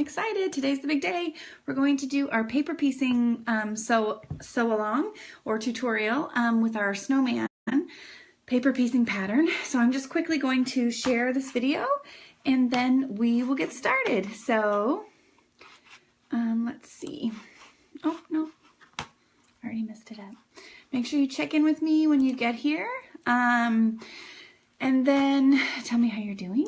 excited. Today's the big day. We're going to do our paper piecing sew along or tutorial with our Snowman paper piecing pattern. So I'm just quickly going to share this video and then we will get started. So let's see. Oh no, I already messed it up. Make sure you check in with me when you get here and then tell me how you're doing.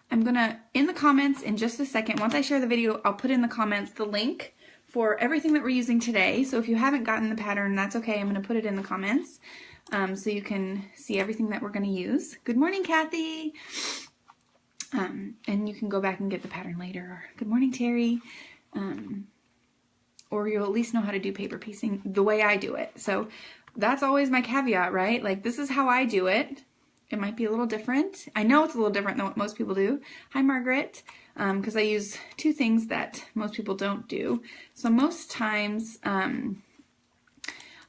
I'm gonna, in the comments in just a second, once I share the video, I'll put in the comments the link for everything that we're using today. So if you haven't gotten the pattern, that's okay. I'm gonna put it in the comments so you can see everything that we're gonna use. Good morning, Kathy. And you can go back and get the pattern later. Good morning, Terry. Or you'll at least know how to do paper piecing the way I do it. So that's always my caveat, right? Like, this is how I do it. It might be a little different. I know it's a little different than what most people do. Hi, Margaret. Because I use two things that most people don't do. So most times,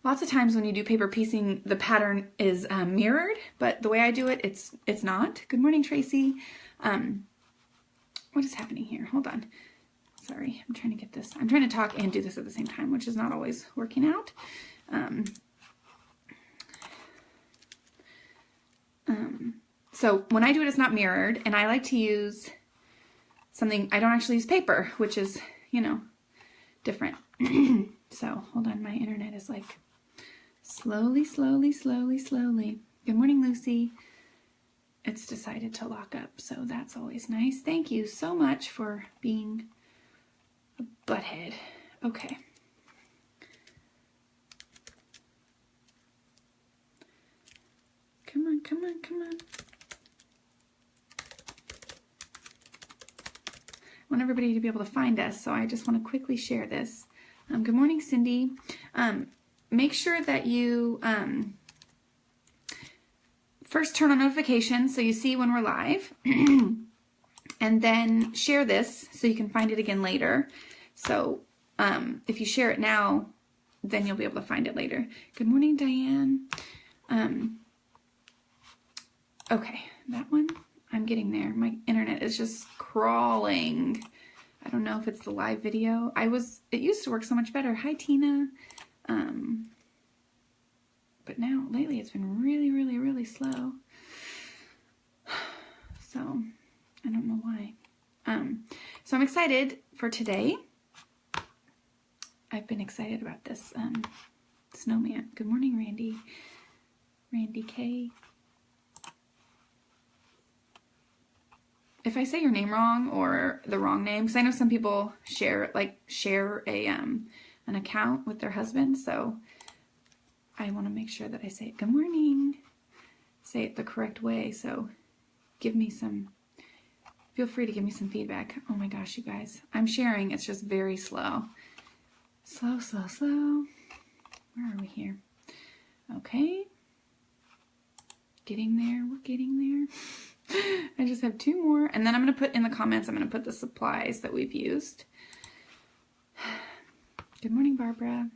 lots of times when you do paper piecing, the pattern is mirrored, but the way I do it, it's not. Good morning, Tracy. What is happening here? Hold on. Sorry, I'm trying to get this. I'm trying to talk and do this at the same time, which is not always working out. So when I do it, it's not mirrored, and I like to use something, I don't actually use paper, which is, you know, different. So hold on, my internet is like slowly. Good morning, Lucy. It's decided to lock up, so that's always nice. Thank you so much for being a butthead. Okay. Come on. I want everybody to be able to find us, so I just want to quickly share this. Good morning, Cindy. Make sure that you first turn on notifications so you see when we're live, and then share this so you can find it again later. So if you share it now, then you'll be able to find it later. Good morning, Diane. Okay, that one, I'm getting there. My internet is just crawling. I don't know if it's the live video. It used to work so much better. Hi, Tina. But now, lately, it's been really slow. So, I don't know why. So I'm excited for today. I've been excited about this snowman. Good morning, Randy. Randy K. If I say your name wrong or the wrong name, because I know some people share a an account with their husband, so I want to make sure that I say it. Good morning. Say it the correct way. So feel free to give me some feedback. Oh my gosh, you guys, I'm sharing. It's just very slow. Slow. Where are we here? Okay. Getting there. We're getting there. I just have two more, and then I'm going to put in the comments, I'm going to put the supplies that we've used. Good morning, Barbara.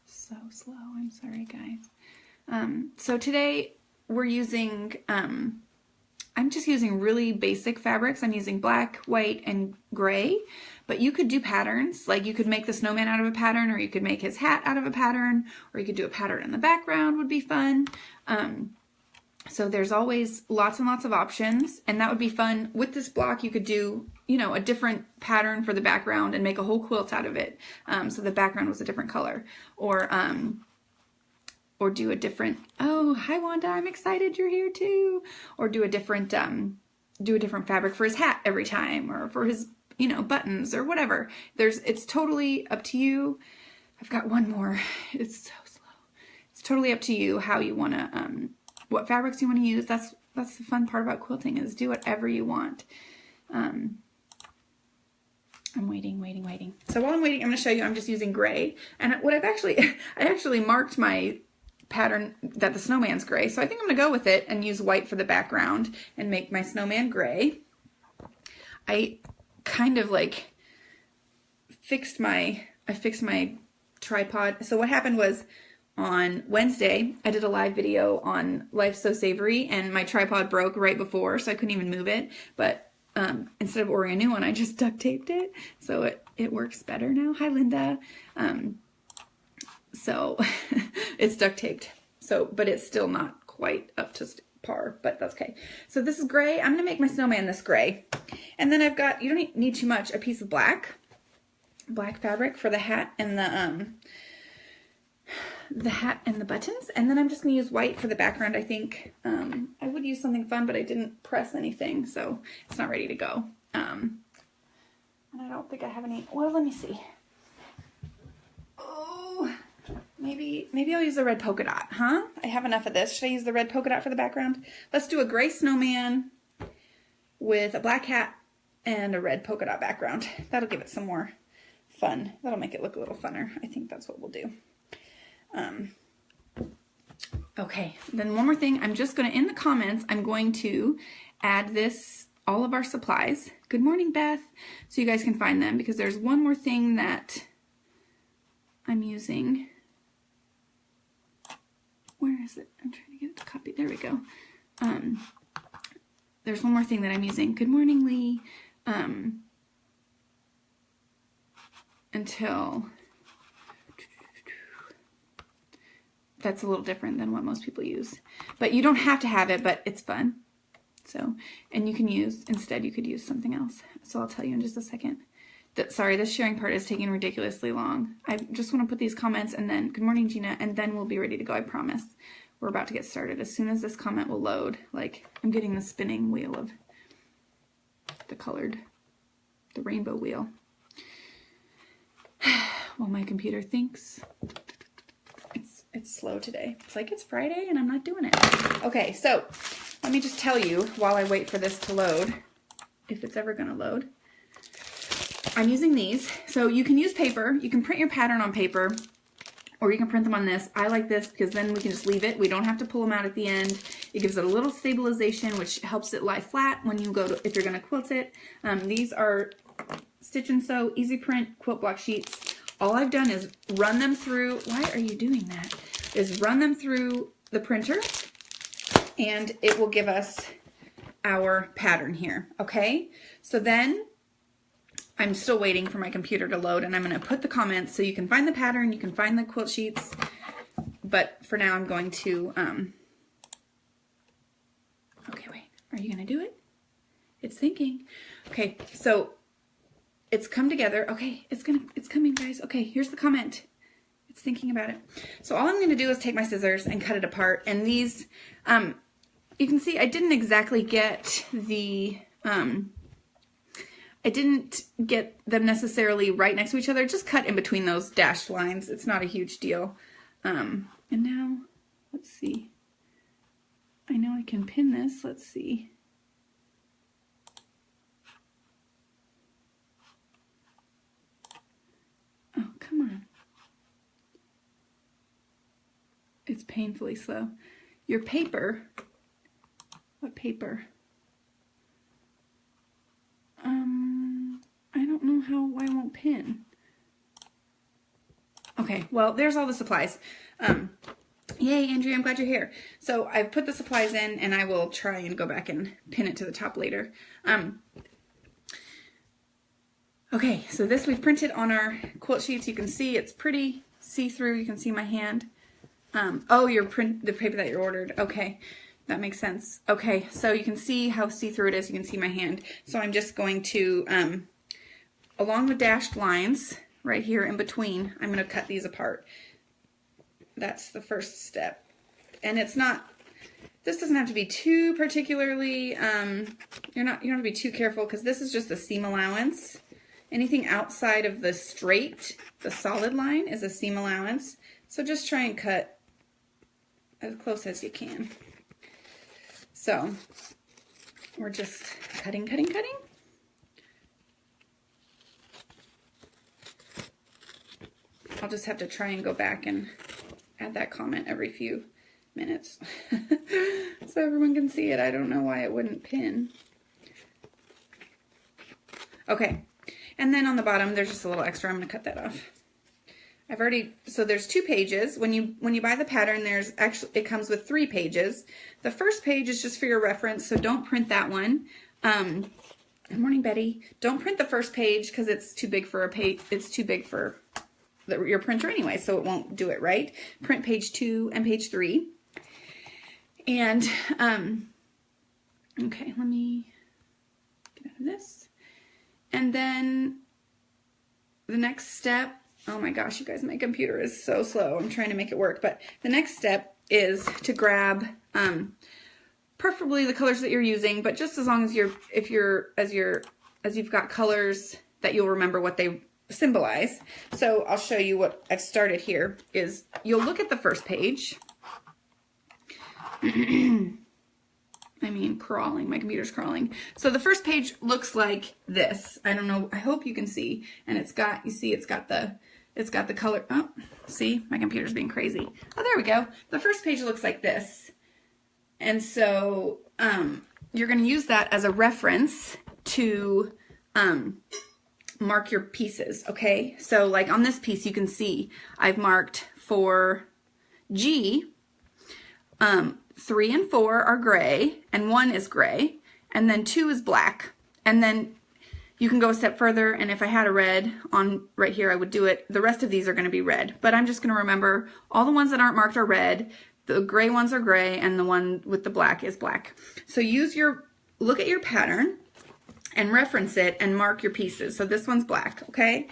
So slow. I'm sorry, guys. So today we're using, I'm just using really basic fabrics. I'm using black, white, and gray, but you could do patterns. Like, you could make the snowman out of a pattern, or you could make his hat out of a pattern, or you could do a pattern in the background would be fun. So there's always lots and lots of options, and that would be fun. With this block, you could do, you know, a different pattern for the background and make a whole quilt out of it. So the background was a different color, or do a different, oh, hi Wanda, I'm excited you're here too. Or do a different fabric for his hat every time, or for his, you know, buttons or whatever. It's totally up to you. I've got one more. It's so slow. It's totally up to you how you want to, what fabrics you want to use. That's the fun part about quilting, is do whatever you want. I'm waiting. So while I'm waiting, I'm going to show you, I'm just using gray. And what I actually marked my pattern that the snowman's gray. So I think I'm going to go with it and use white for the background and make my snowman gray. I kind of like fixed my tripod. So what happened was, on Wednesday, I did a live video on Life So Savory, and my tripod broke right before, so I couldn't even move it. But instead of ordering a new one, I just duct taped it, so it works better now. Hi, Linda. So it's duct taped. So, but it's still not quite up to par, but that's okay. So this is gray. I'm gonna make my snowman this gray, and then I've got, you don't need too much, a piece of black fabric for the hat and the hat and the buttons, and then I'm just gonna use white for the background. I think I would use something fun, but I didn't press anything, so it's not ready to go. And I don't think I have any. Well, let me see. Oh, maybe I'll use the red polka dot, huh? I have enough of this. Should I use the red polka dot for the background? Let's do a gray snowman with a black hat and a red polka dot background. That'll give it some more fun. That'll make it look a little funner. I think that's what we'll do. Okay, then one more thing. I'm just going to, in the comments, I'm going to add this, all of our supplies. Good morning, Beth. So you guys can find them, because there's one more thing that I'm using. Where is it? I'm trying to get it to copy. There we go. There's one more thing that I'm using. Good morning, Lee. Until that's a little different than what most people use, but you don't have to have it, but it's fun. So, and you can use, instead you could use something else. So I'll tell you in just a second. Sorry, this sharing part is taking ridiculously long. I just want to put these comments, and then, good morning, Gina, and then we'll be ready to go, I promise. We're about to get started. As soon as this comment will load, like, I'm getting the spinning wheel of the rainbow wheel. While my computer thinks. It's slow today. It's like it's Friday and I'm not doing it. Okay, so let me just tell you while I wait for this to load, if it's ever gonna load. I'm using these. So you can use paper. You can print your pattern on paper, or you can print them on this. I like this because then we can just leave it. We don't have to pull them out at the end. It gives it a little stabilization, which helps it lie flat when you go to, if you're gonna quilt it. These are Stitch and Sew Easy Print quilt block sheets. All I've done is run them through, why are you doing that? Is run them through the printer, and it will give us our pattern here, okay? So then I'm still waiting for my computer to load, and I'm gonna put the comments so you can find the pattern, you can find the quilt sheets, but for now I'm going to, okay, wait, are you gonna do it? It's thinking. Okay, so it's come together. Okay, it's coming, guys. Okay, here's the comment. It's thinking about it. So all I'm going to do is take my scissors and cut it apart. And these, you can see I didn't exactly get the, I didn't get them necessarily right next to each other. Just cut in between those dashed lines. It's not a huge deal. And now, let's see. I know I can pin this. Let's see. Oh, come on. It's painfully slow. Your paper, what paper? I don't know why I won't pin. Okay, well, there's all the supplies. Yay, Andrea, I'm glad you're here. So I've put the supplies in, and I will try and go back and pin it to the top later. Okay, so this we've printed on our quilt sheets. You can see it's pretty see-through. You can see my hand. Oh, the paper that you ordered. Okay, that makes sense. Okay, so you can see how see-through it is. You can see my hand. So I'm just going to, along the dashed lines, right here in between, I'm going to cut these apart. That's the first step. And it's not, this doesn't have to be too particularly, you don't have to be too careful, because this is just a seam allowance. Anything outside of the straight, the solid line, is a seam allowance. So just try and cut as close as you can. So we're just cutting, cutting, cutting. I'll just have to try and go back and add that comment every few minutes so everyone can see it. I don't know why it wouldn't pin. Okay. And then on the bottom, there's just a little extra. I'm going to cut that off. so there's 2 pages. When you buy the pattern, it comes with 3 pages. The first page is just for your reference, so don't print that one. Good morning, Betty. Don't print the first page because it's too big for a page. It's too big for your printer anyway, so it won't do it right. Print page 2 and page 3. And okay, let me get out of this. And then the next step, oh my gosh, you guys, my computer is so slow. I'm trying to make it work. But the next step is to grab preferably the colors that you're using, but just as long as as you've got colors that you'll remember what they symbolize. So I'll show you what I've started here is you'll look at the first page. I mean, crawling. My computer's crawling. So the first page looks like this. I don't know. I hope you can see. And it's got the color. Oh, see, my computer's being crazy. Oh, there we go. The first page looks like this. And so you're going to use that as a reference to mark your pieces. Okay. So like on this piece, you can see I've marked for G, 3 and 4 are gray, and 1 is gray, and then 2 is black. And then you can go a step further, and if I had a red on right here, I would do it. The rest of these are going to be red, but I'm just going to remember all the ones that aren't marked are red, the gray ones are gray, and the one with the black is black. So look at your pattern and reference it and mark your pieces. So this one's black, okay?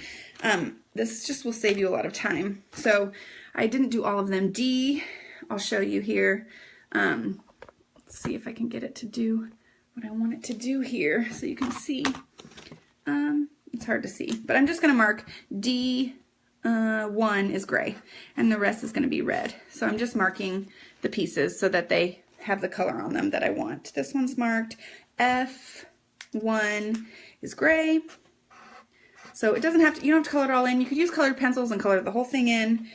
This just will save you a lot of time. So I didn't do all of them. D, I'll show you here. Let's see if I can get it to do what I want it to do here so you can see. It's hard to see, but I'm just going to mark D, 1 is gray, and the rest is going to be red. So I'm just marking the pieces so that they have the color on them that I want. This one's marked F1 is gray. So it doesn't have to, you don't have to color it all in. You could use colored pencils and color the whole thing in.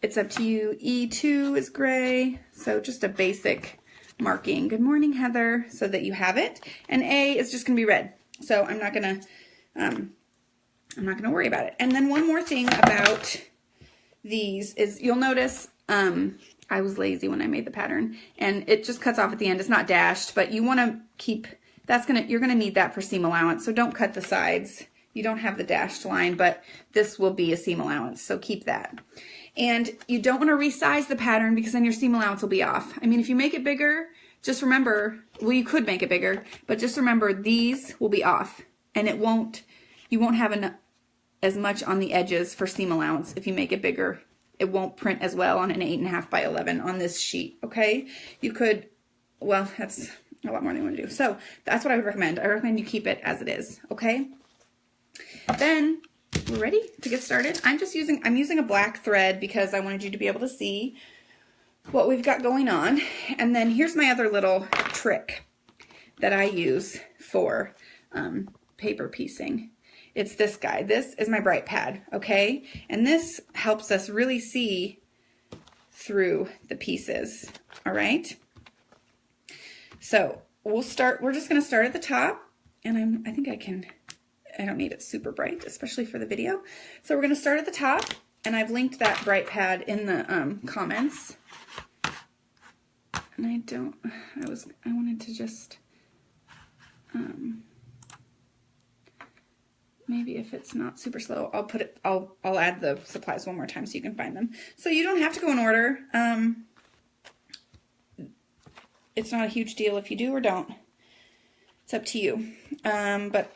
It's up to you. E2 is gray, so just a basic marking. Good morning, Heather, so that you have it. And A is just gonna be red, so I'm not gonna worry about it. And then one more thing about these is you'll notice I was lazy when I made the pattern, and it just cuts off at the end. It's not dashed, but you want to keep you're gonna need that for seam allowance. So don't cut the sides. You don't have the dashed line, but this will be a seam allowance, so keep that. And you don't want to resize the pattern because then your seam allowance will be off. I mean, if you make it bigger, just remember, well, you could make it bigger, but just remember these will be off, and you won't have as much on the edges for seam allowance. If you make it bigger, it won't print as well on an 8.5 by 11 on this sheet, okay? You could, well, that's a lot more than you want to do. So that's what I would recommend. I recommend you keep it as it is, okay? Then we're ready to get started. I'm using a black thread because I wanted you to be able to see what we've got going on. And then here's my other little trick that I use for paper piecing. It's this guy. This is my bright pad, okay? And this helps us really see through the pieces, all right? So we're just gonna start at the top, and I don't need it super bright, especially for the video. So we're going to start at the top, and I've linked that bright pad in the comments. And I wanted to just, maybe if it's not super slow, I'll add the supplies one more time so you can find them. So you don't have to go in order. It's not a huge deal if you do or don't. It's up to you. But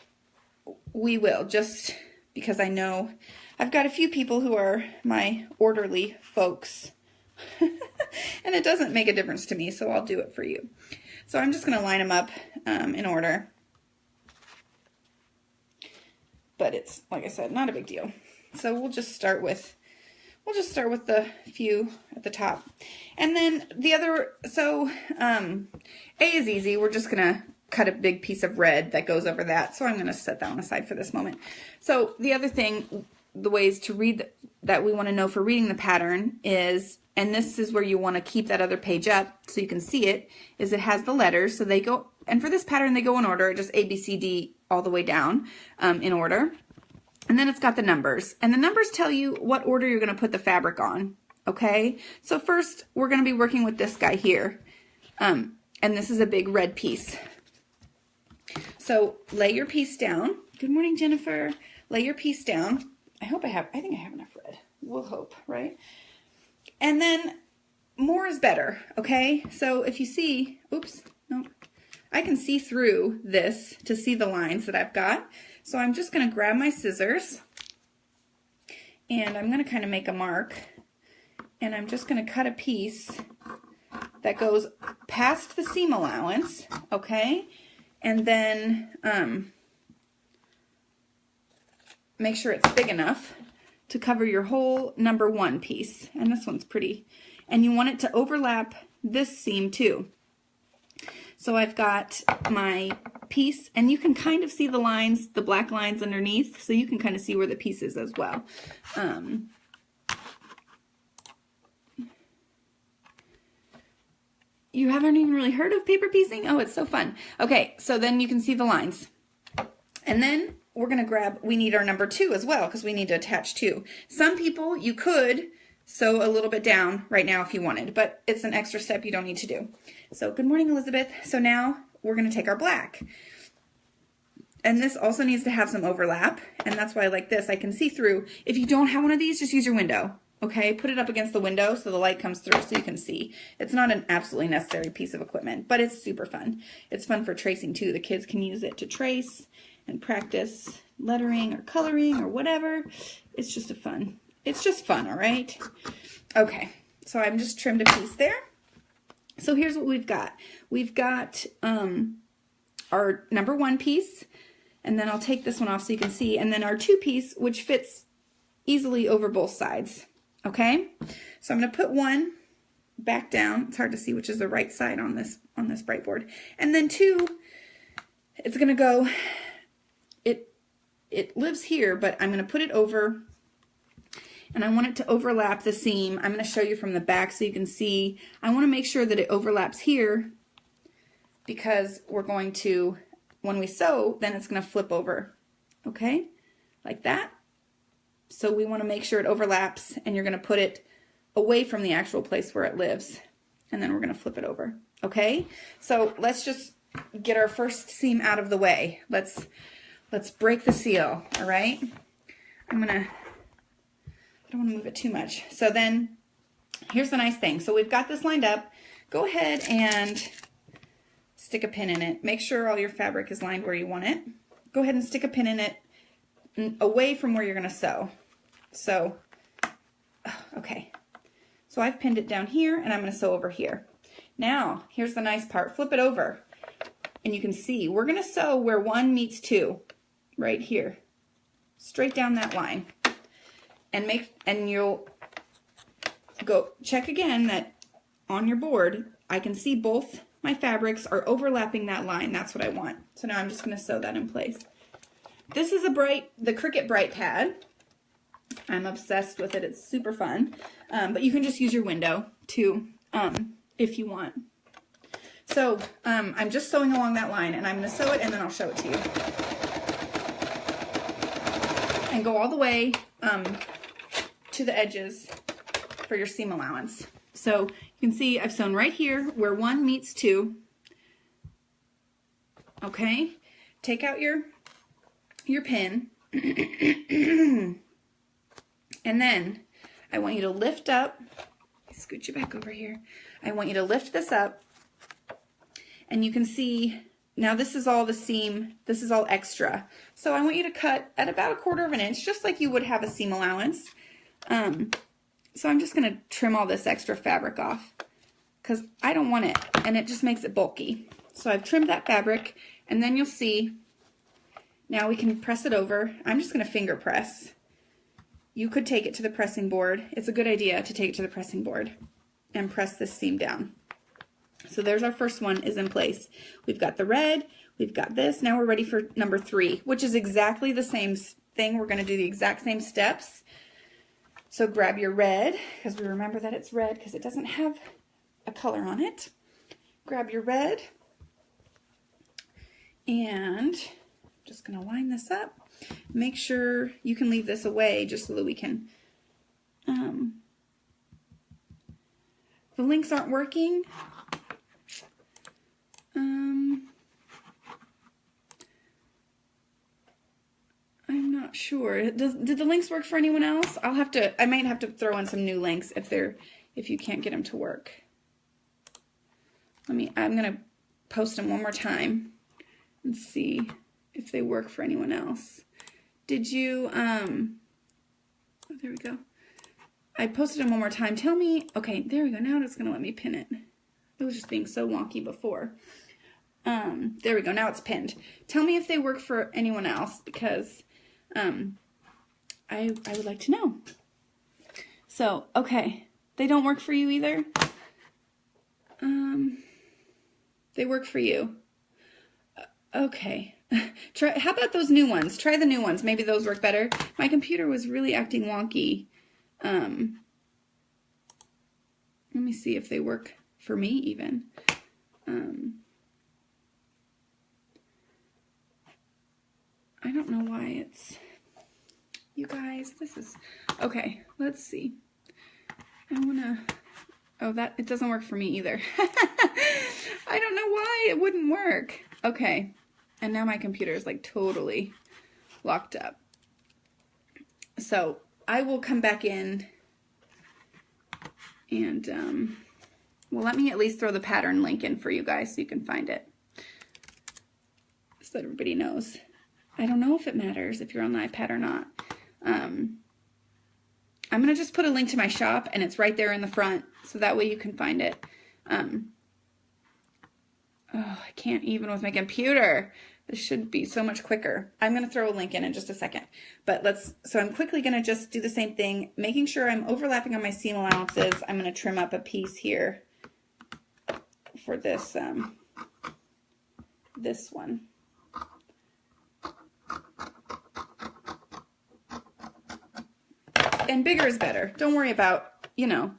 we will, just because I know I've got a few people who are my orderly folks and it doesn't make a difference to me, so I'll do it for you. So I'm just going to line them up in order, but it's, like I said, not a big deal. So we'll just start with the few at the top, and then the other, so A is easy. We're just going to cut a big piece of red that goes over that. So I'm going to set that one aside for this moment. So the other thing, the ways to read that we want to know for reading the pattern is, and this is where you want to keep that other page up so you can see it, is it has the letters. So they go, and for this pattern, they go in order, just A, B, C, D, all the way down in order. And then it's got the numbers. And the numbers tell you what order you're going to put the fabric on. Okay? So first, we're going to be working with this guy here. And this is a big red piece. So lay your piece down. Good morning, Jennifer. Lay your piece down. I think I have enough red. We'll hope, right? And then more is better, okay? So if you see, oops, no, I can see through this to see the lines that I've got. So I'm just gonna grab my scissors and I'm gonna kind of make a mark, and I'm just gonna cut a piece that goes past the seam allowance, okay? And then make sure it's big enough to cover your whole number 1 piece. And this one's pretty. And you want it to overlap this seam too. So I've got my piece, and you can kind of see the lines, the black lines underneath, so you can kind of see where the piece is as well. You haven't even really heard of paper piecing? Oh, it's so fun. Okay, so then you can see the lines. And then we're gonna grab, we need our number 2 as well, because we need to attach 2. Some people, you could sew a little bit down right now if you wanted, but it's an extra step you don't need to do. So good morning, Elizabeth. So now we're gonna take our black. And this also needs to have some overlap, and that's why I like this. I can see through. If you don't have one of these, just use your window, okay? Put it up against the window so the light comes through so you can see. It's not an absolutely necessary piece of equipment, but it's super fun. It's fun for tracing too. The kids can use it to trace and practice lettering or coloring or whatever. It's just fun, all right? Okay, so I'm just trimmed a piece there. So here's what we've got. We've got our number 1 piece, and then I'll take this one off so you can see, and then our 2 piece, which fits easily over both sides, okay? So I'm gonna put 1 back down. It's hard to see which is the right side on this bright board. And then 2, it's gonna go, it lives here, but I'm gonna put it over, and I want it to overlap the seam. I'm gonna show you from the back so you can see. I wanna make sure that it overlaps here, because we're going to, when we sew, then it's gonna flip over, okay? Like that. So we wanna make sure it overlaps, and you're gonna put it away from the actual place where it lives, and then we're gonna flip it over, okay? So let's just get our first seam out of the way. Let's break the seal, all right? I don't wanna move it too much. So then, here's the nice thing. So we've got this lined up. Go ahead and stick a pin in it. Make sure all your fabric is lined where you want it. Go ahead and stick a pin in it away from where you're gonna sew. So, okay. So I've pinned it down here, and I'm gonna sew over here. Now, here's the nice part. Flip it over, and you can see we're gonna sew where 1 meets 2, right here, straight down that line. And you'll go check again that on your board, I can see both my fabrics are overlapping that line. That's what I want. So now I'm just gonna sew that in place. This is the Cricut Bright Pad. I'm obsessed with it. It's super fun. But you can just use your window too, if you want. So I'm just sewing along that line, and I'm gonna sew it, and then I'll show it to you. And go all the way to the edges for your seam allowance. So you can see I've sewn right here where 1 meets 2. Okay, take out your pin, and then I want you to lift up. Scoot you back over here. I want you to lift this up, and you can see now this is all the seam. This is all extra. So I want you to cut at about 1/4 of an inch, just like you would have a seam allowance. So I'm just gonna trim all this extra fabric off because I don't want it, and it just makes it bulky. So I've trimmed that fabric, and then you'll see, now we can press it over. I'm just gonna finger press. You could take it to the pressing board. It's a good idea to take it to the pressing board and press this seam down. So there's our first one is in place. We've got the red, we've got this. Now we're ready for number 3, which is exactly the same thing. We're gonna do the exact same steps. So grab your red, because we remember that it's red because it doesn't have a color on it. Grab your red, and I'm just gonna line this up. Make sure you can leave this away just so that we can, the links aren't working. I'm not sure. Did the links work for anyone else? I might have to throw in some new links if you can't get them to work. I'm gonna post them one more time and see if they work for anyone else. Did you, oh, there we go. I posted them one more time. Tell me, okay, there we go. Now it's gonna let me pin it. It was just being so wonky before. There we go. Now it's pinned. Tell me if they work for anyone else, because I would like to know. So, okay, they don't work for you either. They work for you. Okay. How about those new ones? Try the new ones. Maybe those work better. My computer was really acting wonky. Let me see if they work for me even. I don't know why it's, you guys, this is, okay, let's see. I wanna, oh, it doesn't work for me either. I don't know why it wouldn't work. Okay, and now my computer is like totally locked up. So I will come back in and, well, let me at least throw the pattern link in for you guys so you can find it, so that everybody knows. I don't know if it matters if you're on the iPad or not. I'm going to just put a link to my shop, and it's right there in the front, so that way you can find it. Oh, I can't even with my computer. This should be so much quicker. I'm going to throw a link in just a second. But so I'm quickly going to just do the same thing, making sure I'm overlapping on my seam allowances. I'm going to trim up a piece here for this, this one. And bigger is better. Don't worry about, you know,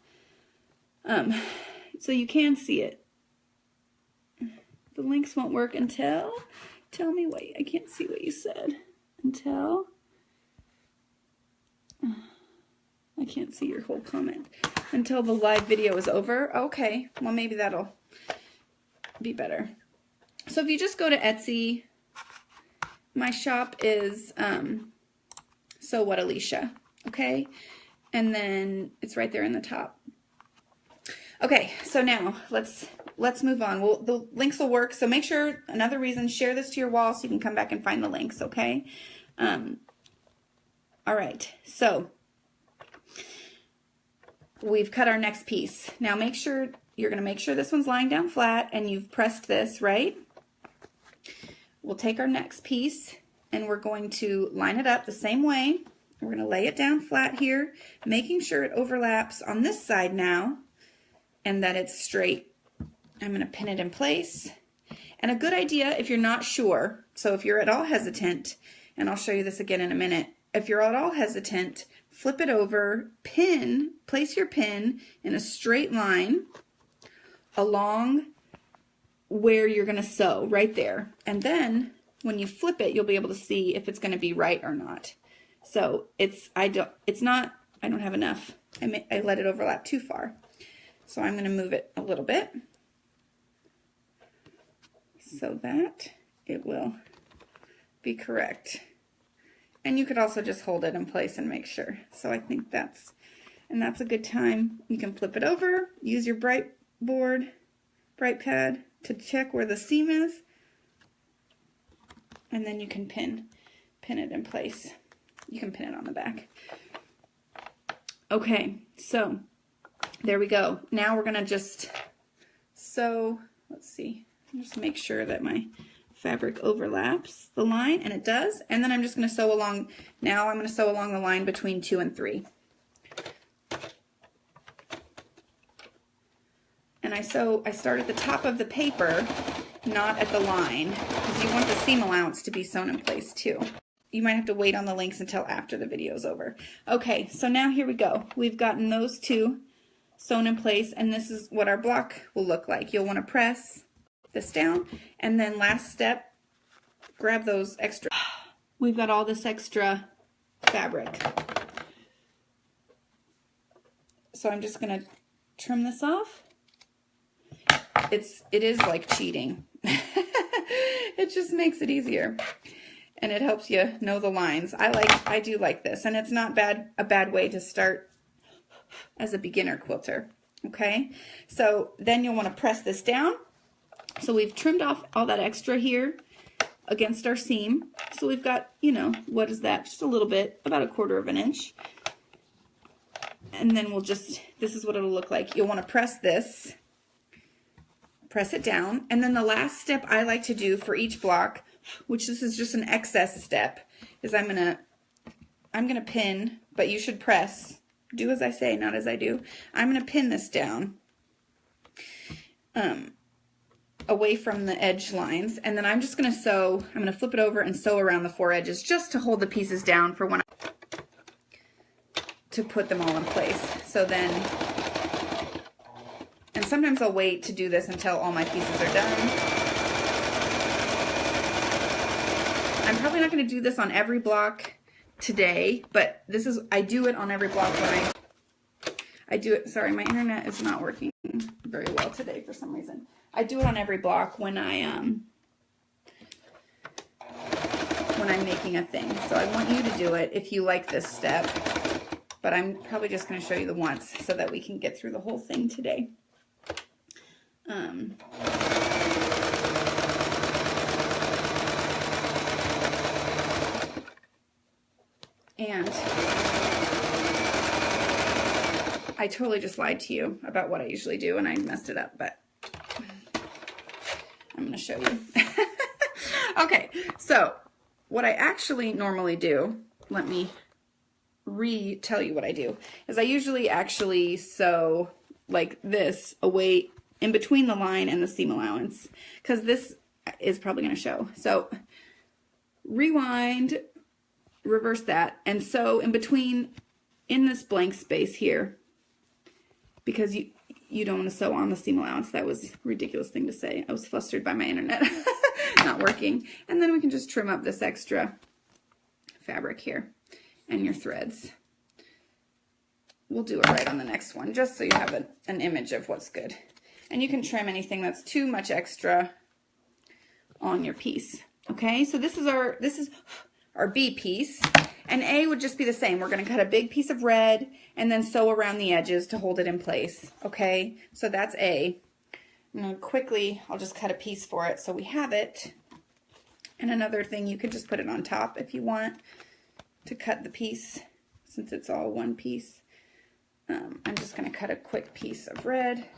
so you can see it. The links won't work until, tell me what, I can't see what you said. Until, I can't see your whole comment. Until the live video is over. Okay, well maybe that'll be better. So if you just go to Etsy, my shop is So What Alicia. Okay, and then it's right there in the top. Okay, so now let's move on. Well, the links will work, so make sure, another reason, share this to your wall so you can come back and find the links, okay? All right, so we've cut our next piece. Now make sure, you're gonna make sure this one's lying down flat and you've pressed this, right? We'll take our next piece and we're going to line it up the same way. We're going to lay it down flat here, making sure it overlaps on this side now and that it's straight. I'm going to pin it in place. And a good idea if you're not sure, so if you're at all hesitant, and I'll show you this again in a minute, if you're at all hesitant, flip it over, place your pin in a straight line along where you're going to sew, right there. And then when you flip it, you'll be able to see if it's going to be right or not. So I don't have enough. I let it overlap too far. So I'm going to move it a little bit so that it will be correct. And you could also just hold it in place and make sure. So I think that's a good time. You can flip it over, use your bright pad to check where the seam is, and then you can pin it in place. You can pin it on the back. Okay, so there we go. Now we're gonna just sew, let's see, just make sure that my fabric overlaps the line, and it does. And then I'm just gonna sew along, now I'm gonna sew along the line between 2 and 3. And I start at the top of the paper, not at the line, because you want the seam allowance to be sewn in place too. You might have to wait on the links until after the video is over. Okay, so now here we go. We've gotten those two sewn in place, and this is what our block will look like. You'll want to press this down, and then last step, grab those extra. we've got all this extra fabric. So I'm just gonna trim this off. It is like cheating. It just makes it easier. And it helps you know the lines. I do like this, and it's not a bad way to start as a beginner quilter. Okay, so then you'll want to press this down. So we've trimmed off all that extra here against our seam. So we've got, you know, what is that? Just a little bit, about 1/4 of an inch. And then we'll just, this is what it'll look like. You'll want to press this, press it down, and then the last step I like to do for each block, which this is just an excess step, is I'm gonna pin, but you should press. Do as I say, not as I do. I'm gonna pin this down away from the edge lines, and then I'm just gonna sew. I'm gonna flip it over and sew around the 4 edges just to hold the pieces down for when to put them all in place. So then, and sometimes I'll wait to do this until all my pieces are done. I'm probably not going to do this on every block today, but I do it on every block when I do it. Sorry, my internet is not working very well today for some reason. I do it on every block when I'm making a thing. So I want you to do it if you like this step, but I'm probably just going to show you the once so that we can get through the whole thing today. And I totally just lied to you about what I usually do, and I messed it up, but I'm going to show you. Okay, so what I actually normally do, let me tell you what I do, is I usually actually sew like this away in between the line and the seam allowance, because this is probably going to show. So rewind, reverse that, and sew in between in this blank space here, because you don't want to sew on the seam allowance. That was a ridiculous thing to say. I was flustered by my internet not working. And then we can just trim up this extra fabric here and your threads. We'll do it right on the next one, just so you have an image of what's good. And you can trim anything that's too much extra on your piece. Okay, so this is our B piece, and A would just be the same. We're going to cut a big piece of red and then sew around the edges to hold it in place. Okay, so that's A. I'm going to quickly, I'll just cut a piece for it so we have it. And another thing, you could just put it on top if you want to cut the piece, since it's all one piece. I'm just going to cut a quick piece of red.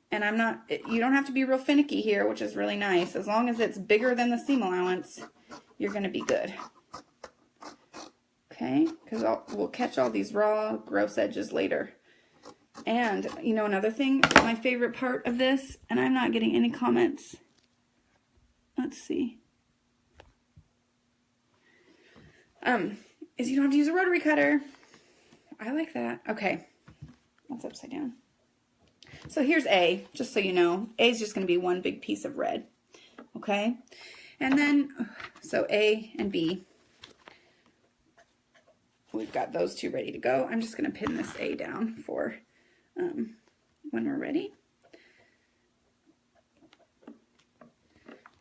And you don't have to be real finicky here, which is really nice. As long as it's bigger than the seam allowance, you're going to be good. Okay, because we'll catch all these raw, gross edges later. And, you know, another thing, my favorite part of this, and I'm not getting any comments. Let's see. Is you don't have to use a rotary cutter. I like that. Okay, that's upside down. So here's A, just so you know. A is just going to be one big piece of red. Okay, and then, so A and B. We've got those two ready to go. I'm just going to pin this A down for when we're ready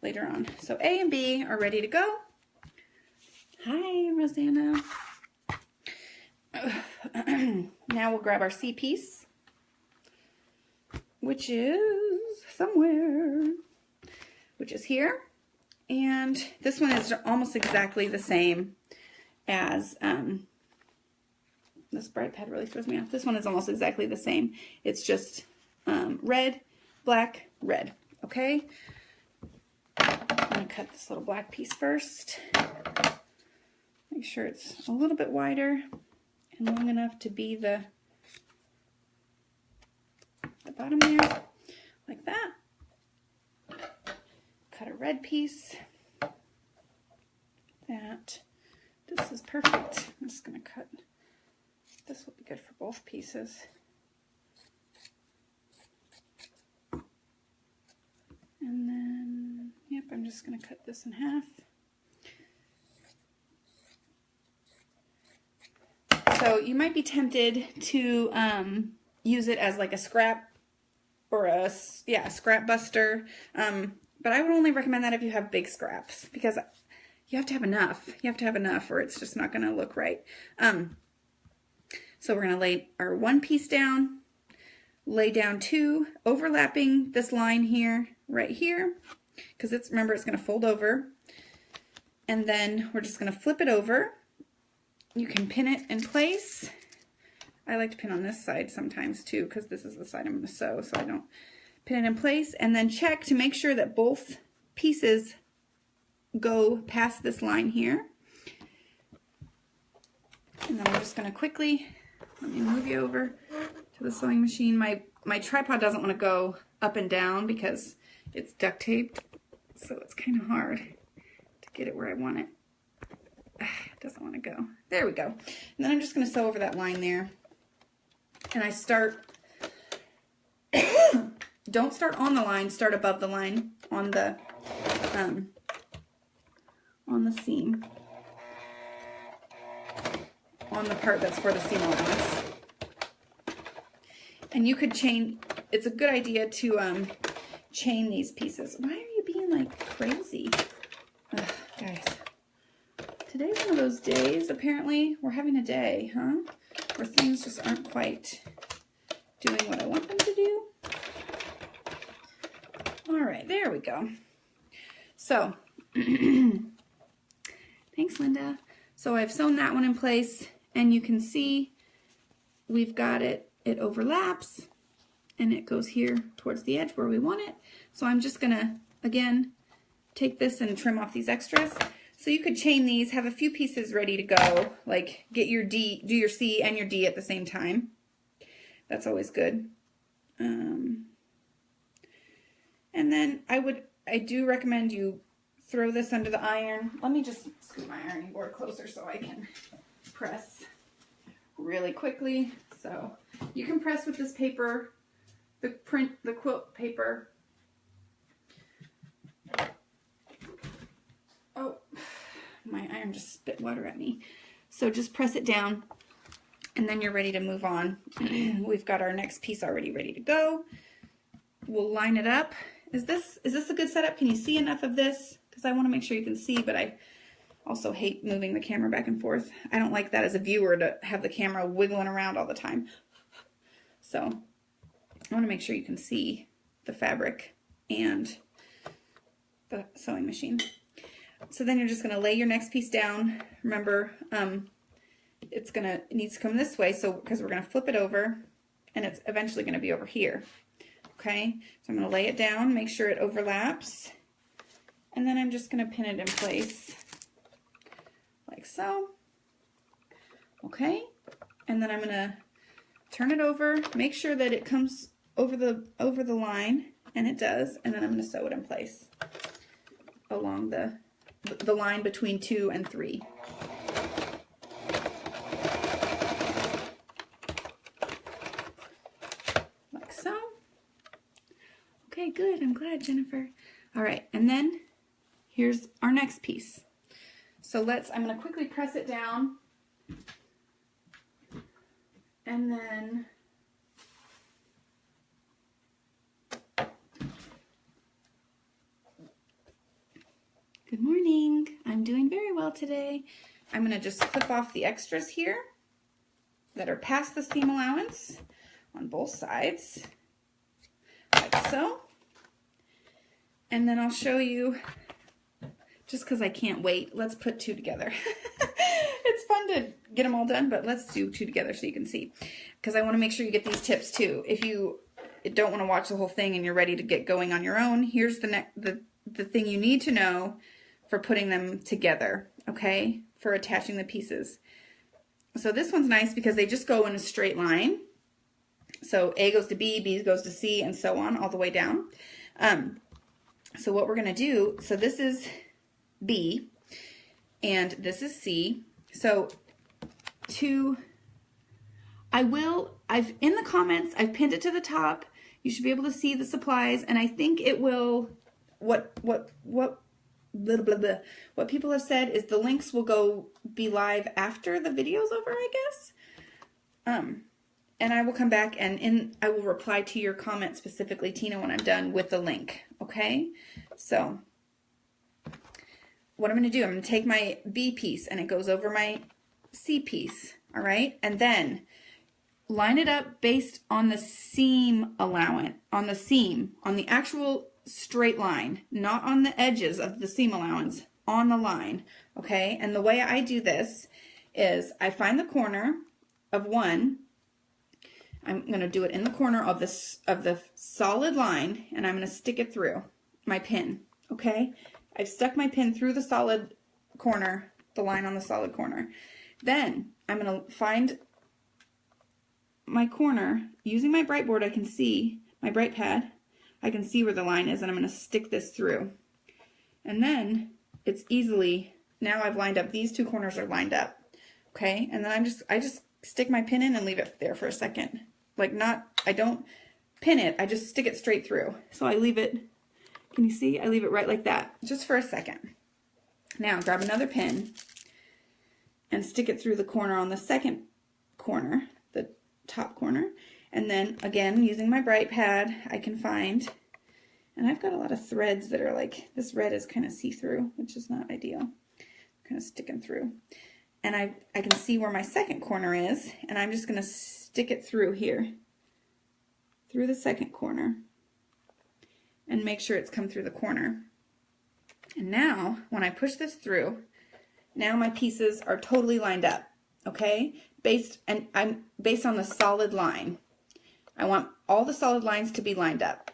later on. So A and B are ready to go. Hi, Rosanna. Now we'll grab our C piece, which is somewhere, which is here. And this one is almost exactly the same as, this bright pad really throws me off. This one is almost exactly the same. It's just red, black, red. Okay? I'm going to cut this little black piece first. Make sure it's a little bit wider and long enough to be the bottom there, like that. Cut a red piece. That. This is perfect. I'm just going to cut. This will be good for both pieces. And then, yep, I'm just going to cut this in half. So you might be tempted to use it as like a scrap or a scrap buster. But I would only recommend that if you have big scraps, because you have to have enough. You have to have enough or it's just not going to look right. So we're going to lay our one piece down, lay down two, overlapping this line here, right here, because remember, it's going to fold over. And then we're just going to flip it over. You can pin it in place. I like to pin on this side sometimes too, because this is the side I'm going to sew, so I don't pin it in place. And then check to make sure that both pieces go past this line here. And then I'm just going to quickly, let me move you over to the sewing machine. My tripod doesn't want to go up and down because it's duct taped, so it's kind of hard to get it where I want it. It doesn't want to go. There we go. And then I'm just going to sew over that line there. And I start, don't start on the line, start above the line on the seam. On the part that's for the seam allowance. And you could chain, it's a good idea to chain these pieces. Why are you being like crazy? Ugh, guys. Today's one of those days, apparently. We're having a day, huh? Where things just aren't quite doing what I want them to do. All right, there we go. So, thanks, Linda. So I've sewn that one in place, and you can see we've got it. It overlaps, and it goes here towards the edge where we want it. So I'm just gonna, again, take this and trim off these extras. So you could chain these, have a few pieces ready to go, like get your D, do your C and your D at the same time. That's always good. And then I do recommend you throw this under the iron. Let me just scoot my ironing board closer so I can press really quickly. So you can press with this paper, the quilt paper. Oh, my iron just spit water at me. So just press it down and then you're ready to move on. We've got our next piece already ready to go. We'll line it up. Is this a good setup? Can you see enough of this? Because I want to make sure you can see, but I also hate moving the camera back and forth. I don't like that as a viewer to have the camera wiggling around all the time. So I want to make sure you can see the fabric and the sewing machine. So then you're just going to lay your next piece down. Remember, it needs to come this way, so because we're going to flip it over, and it's eventually going to be over here. Okay, so I'm going to lay it down, make sure it overlaps, and then I'm just going to pin it in place like so. Okay, and then I'm going to turn it over, make sure that it comes over the line, and it does, and then I'm going to sew it in place along the line between 2 and 3. Like so. Okay, good. I'm glad, Jennifer. All right, and then here's our next piece. So I'm going to quickly press it down, and then good morning. I'm doing very well today. I'm going to just clip off the extras here that are past the seam allowance on both sides, like so. And then I'll show you, just because I can't wait, let's put 2 together. It's fun to get them all done, but let's do 2 together so you can see. Because I want to make sure you get these tips too. If you don't want to watch the whole thing and you're ready to get going on your own, here's the thing you need to know for putting them together, okay? For attaching the pieces. So this one's nice because they just go in a straight line. So A goes to B, B goes to C, and so on all the way down. So what we're going to do, so this is B, and this is C. So in the comments, I've pinned it to the top. You should be able to see the supplies, and I think it will, what people have said is the links will be live after the video's over, I guess. And I will come back and I will reply to your comment specifically, Tina, when I'm done with the link. Okay? So what I'm going to do, I'm going to take my B piece and it goes over my C piece. All right? And then line it up based on the seam allowance, on the actual straight line, not on the edges of the seam allowance, on the line. Okay? And the way I do this is I find the corner of one. I'm going to do it in the corner of the solid line, and I'm going to stick it through my pin. Okay? I've stuck my pin through the solid corner, the line on the solid corner. Then I'm going to find my corner using my bright board. I can see my bright pad. I can see where the line is, and I'm going to stick this through. And then it's easily, now I've lined up, these two corners are lined up. Okay? And then I just stick my pin in and leave it there for a second. Like I don't pin it, I just stick it straight through. So I leave it, can you see? I leave it right like that, just for a second. Now grab another pin and stick it through the corner on the second corner, the top corner. And then again, using my bright pad, I can find, and I've got a lot of threads that are like, this red is kind of see-through, which is not ideal. Kind of sticking through. And I can see where my second corner is, and I'm just going to stick it through here, through the second corner, and make sure it's come through the corner. And now, when I push this through, now my pieces are totally lined up, okay? I'm based on the solid line. I want all the solid lines to be lined up.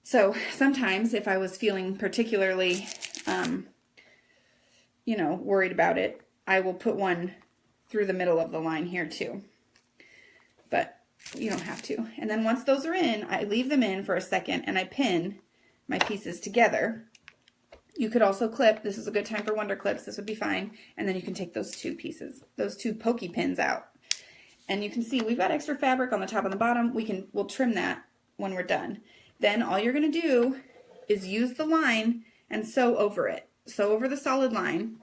So sometimes, if I was feeling particularly, worried about it, I will put one through the middle of the line here too, but you don't have to. And then once those are in, I leave them in for a second and I pin my pieces together. You could also clip, this is a good time for wonder clips, this would be fine. And then you can take those two pieces, those two pokey pins out. And you can see we've got extra fabric on the top and the bottom. We'll trim that when we're done. Then all you're gonna do is use the line and sew over it. Sew over the solid line.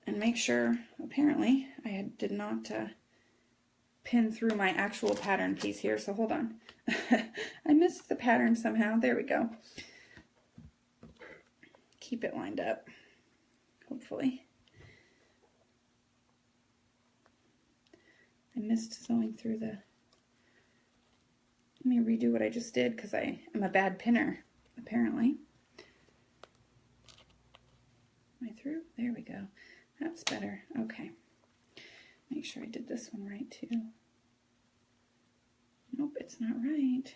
And make sure, apparently, I did not pin through my actual pattern piece here, so hold on. I missed the pattern somehow. There we go. Keep it lined up, hopefully. I missed sewing through the... Let me redo what I just did, because I am a bad pinner, apparently. Am I through? There we go. That's better. Okay. Make sure I did this one right too. Nope, it's not right.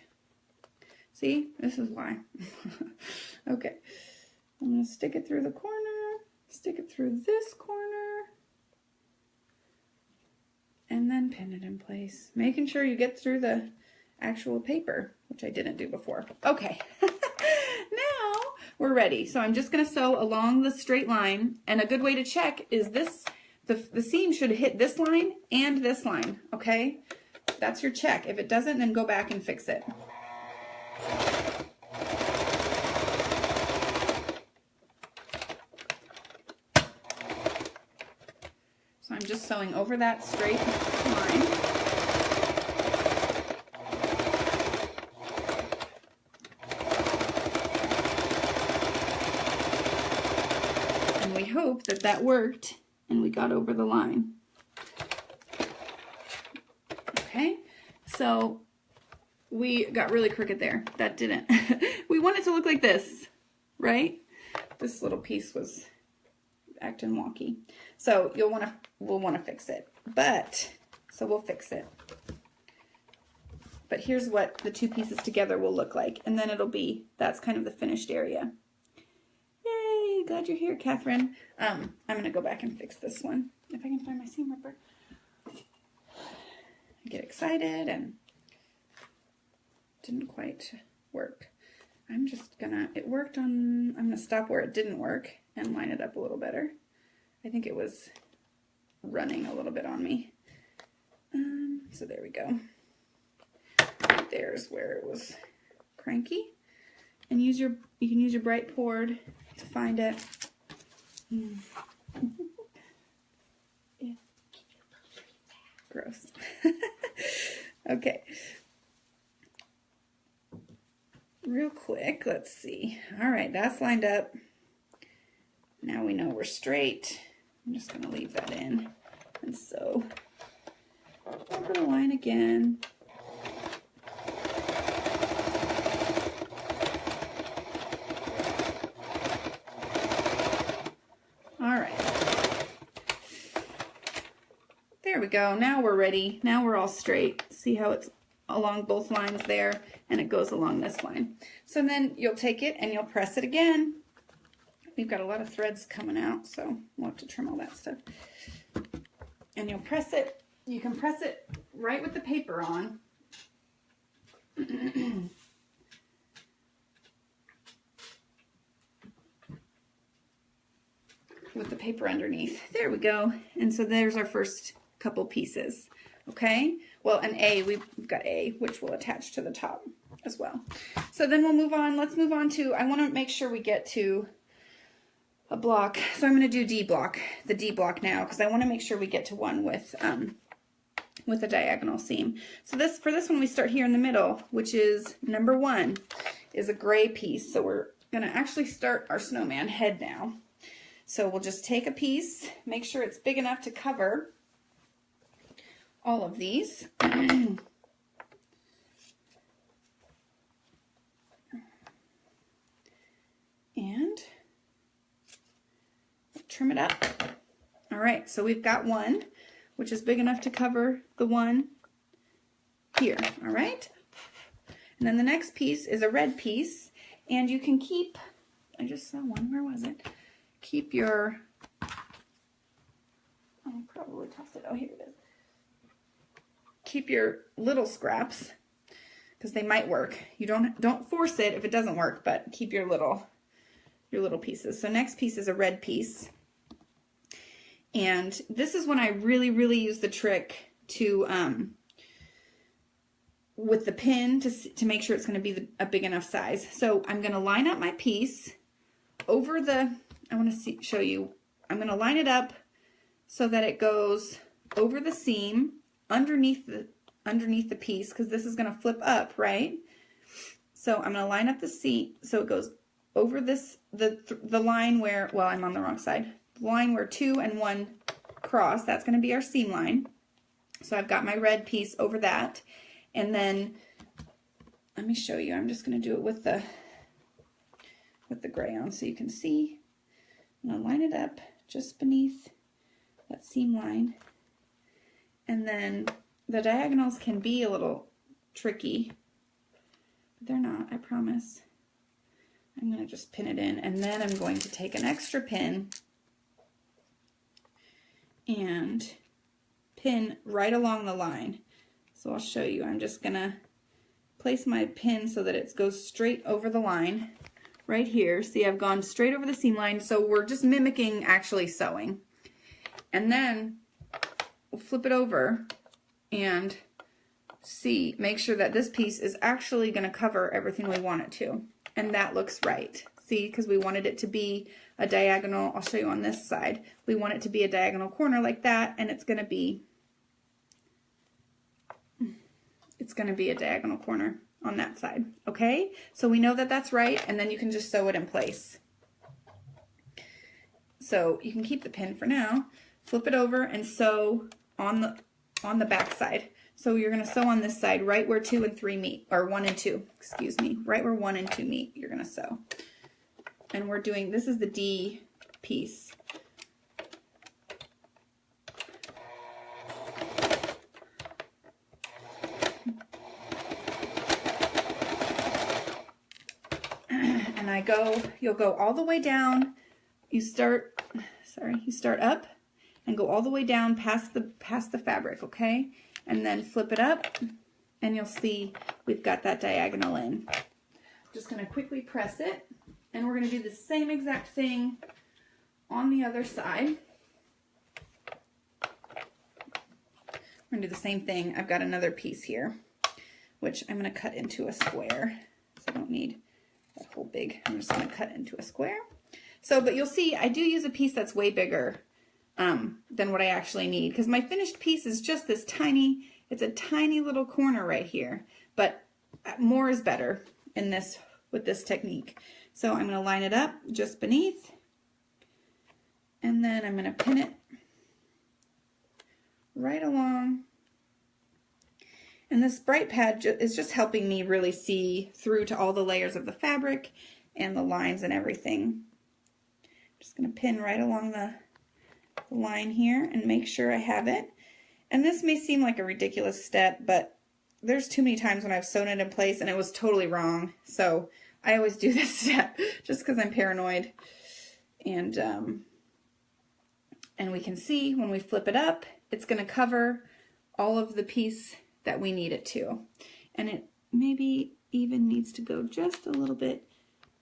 See, this is why. Okay. I'm going to stick it through the corner, stick it through this corner, and then pin it in place. Making sure you get through the actual paper, which I didn't do before. Okay. Now we're ready. So I'm just going to sew along the straight line, and a good way to check is this, the seam should hit this line and this line, okay? That's your check. If it doesn't, then go back and fix it. So I'm just sewing over that straight line. Hope that that worked and we got over the line. Okay, so we got really crooked there. That didn't. We want it to look like this, right? This little piece was acting wonky. So we'll want to fix it. So we'll fix it. But here's what the two pieces together will look like. And then that's kind of the finished area. Glad you're here, Catherine. I'm going to go back and fix this one. If I can find my seam ripper. I get excited and didn't quite work. It worked on, I'm going to stop where it didn't work and line it up a little better. I think it was running a little bit on me. So there we go. There's where it was cranky. And you can use your bright board to find it. Yeah. Gross. Okay. Real quick, let's see. All right, that's lined up. Now we know we're straight. I'm just gonna leave that in and sew over the line again. All right. There we go. Now we're ready. Now we're all straight. See how it's along both lines there, and it goes along this line. So then you'll take it and you'll press it again. We've got a lot of threads coming out, so we'll have to trim all that stuff. And you'll press it. You can press it right with the paper on. With the paper underneath. There we go. And so there's our first couple pieces. Okay? Well, an A, we've got A, which will attach to the top as well. So then we'll move on. Let's move on to, I want to make sure we get to a block. So I'm going to do D block, the D block now, because I want to make sure we get to one with a diagonal seam. So for this one, we start here in the middle, which is number 1, is a gray piece. So we're going to actually start our snowman head now. So we'll just take a piece, make sure it's big enough to cover all of these. And trim it up. All right, so we've got one, which is big enough to cover the one here, all right? And then the next piece is a red piece, and you can keep, I just saw one, where was it? Keep your, I'll probably toss it, oh, here it is. Keep your little scraps, because they might work. You don't force it if it doesn't work, but keep your little pieces. So next piece is a red piece. And this is when I really, really use the trick to, with the pin to make sure it's going to be a big enough size. So I'm going to line up my piece over the, I want to show you, I'm going to line it up so that it goes over the seam underneath the piece, because this is going to flip up, right? So I'm going to line up the seam so it goes over this, the line where, well, I'm on the wrong side. The line where 2 and 1 cross, that's going to be our seam line. So I've got my red piece over that. And then, let me show you, I'm just going to do it with the gray on so you can see. I'm going to line it up just beneath that seam line. And then the diagonals can be a little tricky, but they're not, I promise. I'm going to just pin it in, and then I'm going to take an extra pin and pin right along the line. So I'll show you. I'm just going to place my pin so that it goes straight over the line right here. See, I've gone straight over the seam line, so we're just mimicking actually sewing. And then we'll flip it over and see, make sure that this piece is actually going to cover everything we want it to. And that looks right. See, because we wanted it to be a diagonal. I'll show you on this side. We want it to be a diagonal corner like that, and it's going to be a diagonal corner on that side. Okay? So we know that that's right, and then you can just sew it in place. So you can keep the pin for now. Flip it over and sew on the back side. So you're going to sew on this side right where 2 and 3 meet, or 1 and 2, excuse me, right where 1 and 2 meet, you're going to sew. And we're doing, this is the D piece. And you'll go all the way down. You start up and go all the way down past the fabric, okay? And then flip it up, and you'll see we've got that diagonal in. Just going to quickly press it, and we're going to do the same exact thing on the other side. We're going to do the same thing. I've got another piece here, which I'm going to cut into a square. So I don't need that whole big. I'm just going to cut into a square. So, but you'll see I do use a piece that's way bigger than what I actually need, because my finished piece is just this tiny, it's a tiny little corner right here, but more is better in this, with this technique. So I'm going to line it up just beneath, and then I'm going to pin it right along. And this bright pad is just helping me really see through to all the layers of the fabric and the lines and everything. Just going to pin right along the line here and make sure I have it. And this may seem like a ridiculous step, but there's too many times when I've sewn it in place and it was totally wrong. So I always do this step just because I'm paranoid. And we can see when we flip it up, it's going to cover all of the piece that we need it to. And it maybe even needs to go just a little bit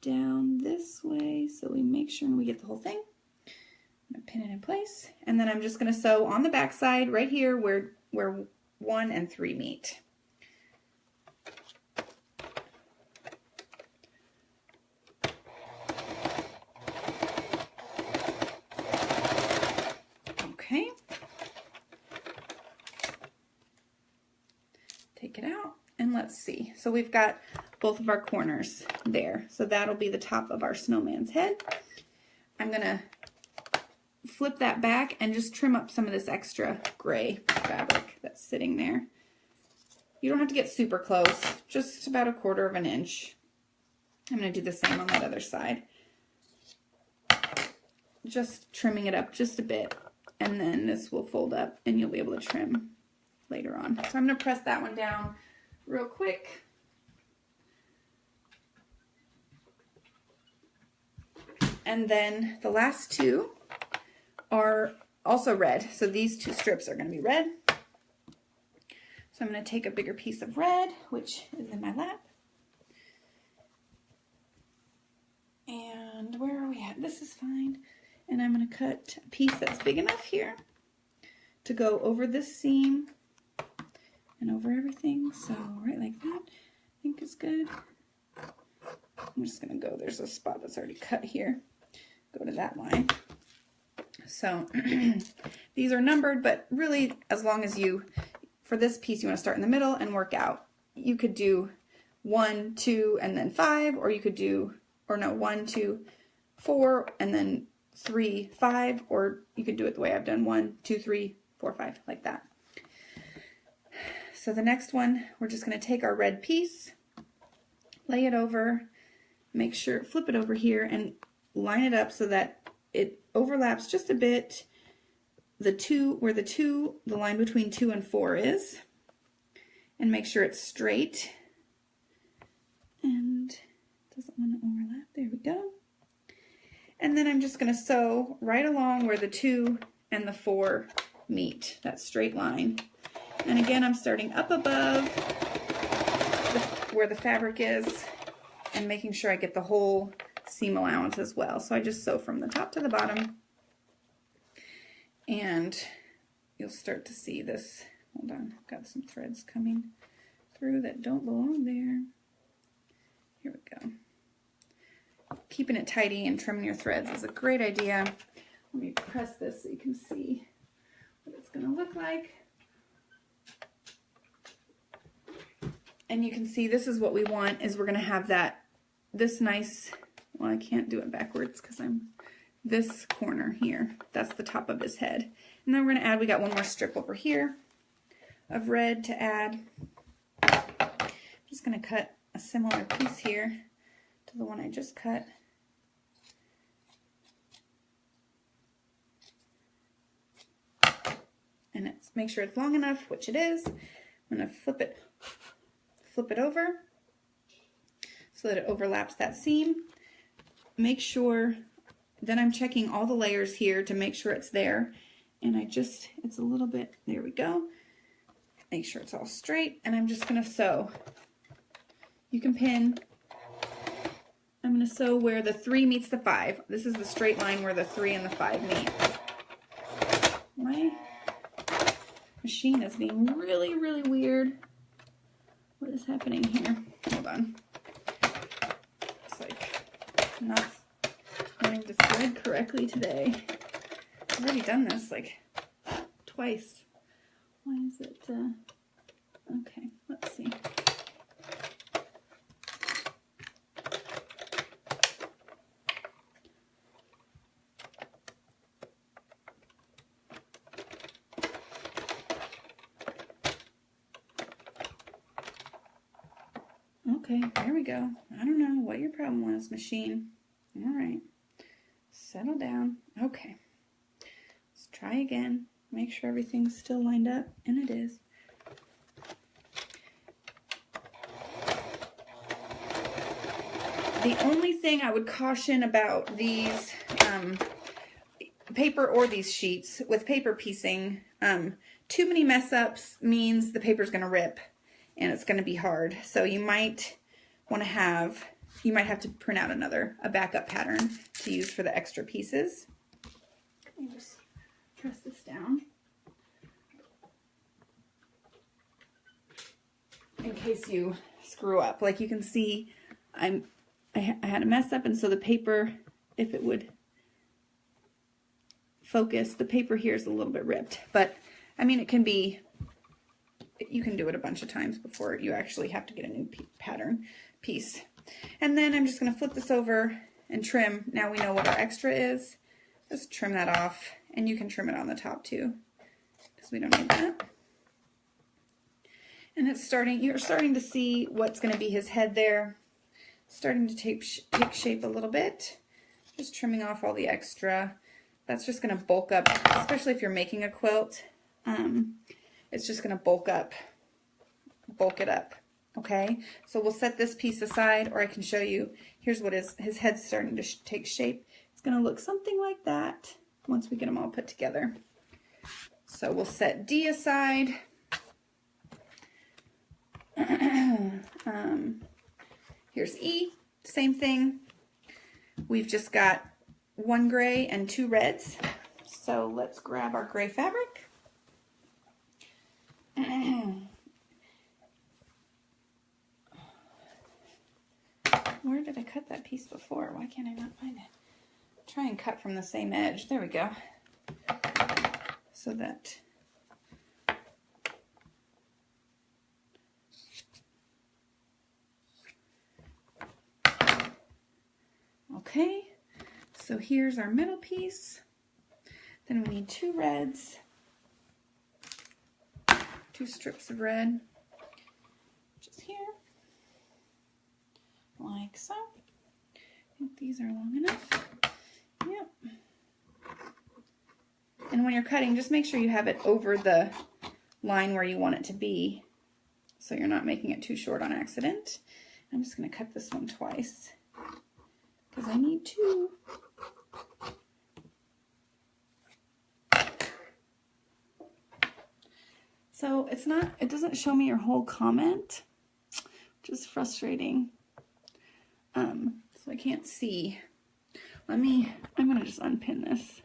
down this way so we make sure we get the whole thing. I'm going to pin it in place, and then I'm just going to sew on the back side right here where 1 and 3 meet. Okay. Take it out, and let's see. So we've got both of our corners there. So that'll be the top of our snowman's head. I'm going to flip that back and just trim up some of this extra gray fabric that's sitting there. You don't have to get super close, just about 1/4 of an inch. I'm going to do the same on that other side. Just trimming it up just a bit, and then this will fold up and you'll be able to trim later on. So I'm going to press that one down real quick. And then the last two are also red. So these 2 strips are going to be red. So I'm going to take a bigger piece of red, which is in my lap. And where are we at? This is fine. And I'm going to cut a piece that's big enough here to go over this seam and over everything. So right like that, I think is good. I'm just going to go, there's a spot that's already cut here. Go to that line. So these are numbered, but really as long as you, for this piece, you want to start in the middle and work out. You could do 1, 2, and then 5, or you could do, or no, 1, 2, 4, and then 3, 5, or you could do it the way I've done 1, 2, 3, 4, 5, like that. So the next one, we're just going to take our red piece, lay it over, make sure, flip it over here, and line it up so that it overlaps just a bit where the line between 2 and 4 is, and make sure it's straight. And it doesn't want to overlap. There we go. And then I'm just going to sew right along where the 2 and the 4 meet, that straight line. And again, I'm starting up above where the fabric is and making sure I get the whole seam allowance as well. So I just sew from the top to the bottom, and you'll start to see this. Hold on, I've got some threads coming through that don't belong there. Here we go. Keeping it tidy and trimming your threads is a great idea. Let me press this so you can see what it's going to look like. And you can see this is what we want, is we're going to have this nice, well, I can't do it backwards because I'm this corner here. That's the top of his head. And then we're going to add, we got one more strip over here of red to add. I'm just going to cut a similar piece here to the one I just cut. And make sure it's long enough, which it is. I'm going to flip it over so that it overlaps that seam. Make sure, then I'm checking all the layers here to make sure it's there. And it's a little bit, there we go. Make sure it's all straight, and I'm just going to sew. You can pin. I'm going to sew where the 3 meets the 5. This is the straight line where the 3 and the 5 meet. My machine is being really, really weird. What is happening here? Hold on. It's like not wanting to thread correctly today. I've already done this like twice. Why is it, okay, let's see. Okay, there we go. I don't know what your problem was, machine. All right, settle down. Okay, let's try again. Make sure everything's still lined up, and it is. The only thing I would caution about these paper or these sheets with paper piecing, too many mess ups means the paper's going to rip and it's going to be hard. So you might want to have, you might have to print out a backup pattern to use for the extra pieces. Let me just press this down in case you screw up. Like you can see, I had a mess up, and so the paper, if it would focus, the paper here is a little bit ripped. But I mean, it can be, you can do it a bunch of times before you actually have to get a new pattern piece. And then I'm just going to flip this over and trim. Now we know what our extra is. Just trim that off, and you can trim it on the top too, because we don't need that. And it's starting, you're starting to see what's going to be his head there. Starting to take shape a little bit. Just trimming off all the extra. That's just going to bulk up, especially if you're making a quilt. It's just going to bulk it up. Okay, so we'll set this piece aside, or I can show you. Here's what his head's starting to take shape. It's going to look something like that once we get them all put together. So we'll set D aside. Here's E, same thing. We've just got one gray and two reds. So let's grab our gray fabric. Where did I cut that piece before? Why can't I not find it? Try and cut from the same edge. There we go. So that okay, so here's our middle piece. Then we need two reds, two strips of red, just here, like so. I think these are long enough. Yep. And when you're cutting, just make sure you have it over the line where you want it to be, so you're not making it too short on accident. I'm just going to cut this one twice, because I need two. So it's not, it doesn't show me your whole comment, which is frustrating. So I can't see. I'm gonna just unpin this,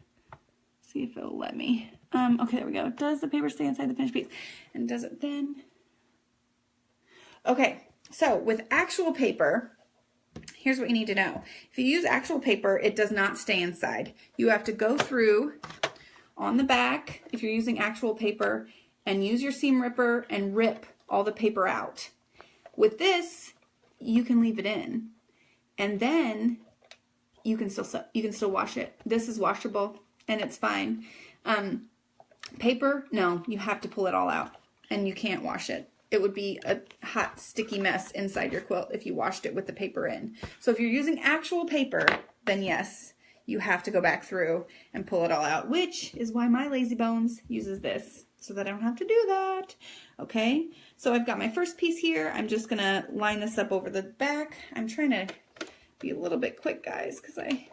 see if it'll let me. Okay, there we go. Does the paper stay inside the finished piece? And does it then? Okay, so with actual paper, here's what you need to know. If you use actual paper, it does not stay inside. You have to go through on the back, if you're using actual paper, and use your seam ripper and rip all the paper out. With this, you can leave it in, and then you can still wash it. This is washable, and it's fine. Paper, no, you have to pull it all out, and you can't wash it. It would be a hot, sticky mess inside your quilt if you washed it with the paper in. So if you're using actual paper, then yes, you have to go back through and pull it all out, which is why my lazy bones uses this, so that I don't have to do that. Okay, so I've got my first piece here. I'm just gonna line this up over the back. I'm trying to be a little bit quick, guys, because I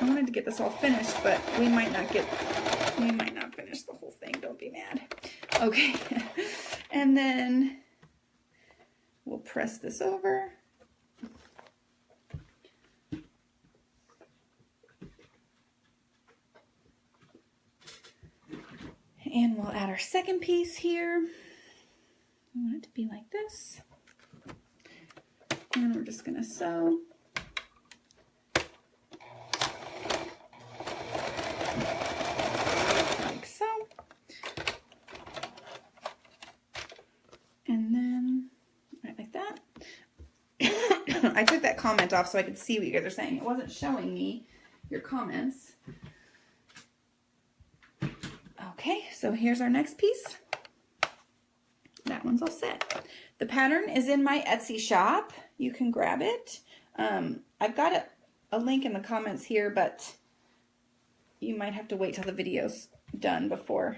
wanted to get this all finished, but we might not finish the whole thing. Don't be mad. Okay, and then we'll press this over. And we'll add our second piece here. I want it to be like this. And we're just gonna sew. I took that comment off so I could see what you guys are saying. It wasn't showing me your comments. Okay, so here's our next piece. That one's all set. The pattern is in my Etsy shop. You can grab it. I've got a link in the comments here, but you might have to wait till the video's done before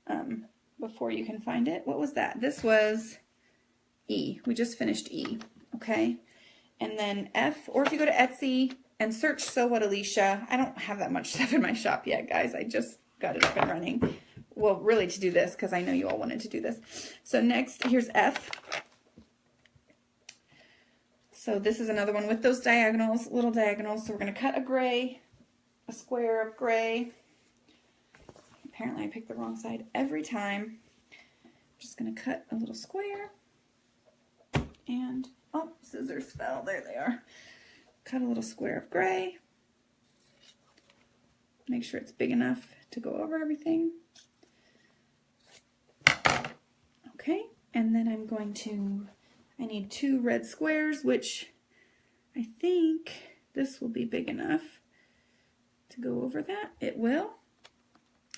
you can find it. What was that? This was E. We just finished E. Okay. And then F, or if you go to Etsy and search Sew What Alicia. I don't have that much stuff in my shop yet, guys. I just got it up and running. Well, really to do this, because I know you all wanted to do this. So next, here's F. So this is another one with those diagonals, little diagonals. So we're going to cut a square of gray. Apparently I picked the wrong side every time. I'm just going to cut a little square. And, oh, scissors fell. There they are. Cut a little square of gray. Make sure it's big enough to go over everything. Okay, and then I'm going to, I need 2 red squares, which I think this will be big enough to go over that. It will.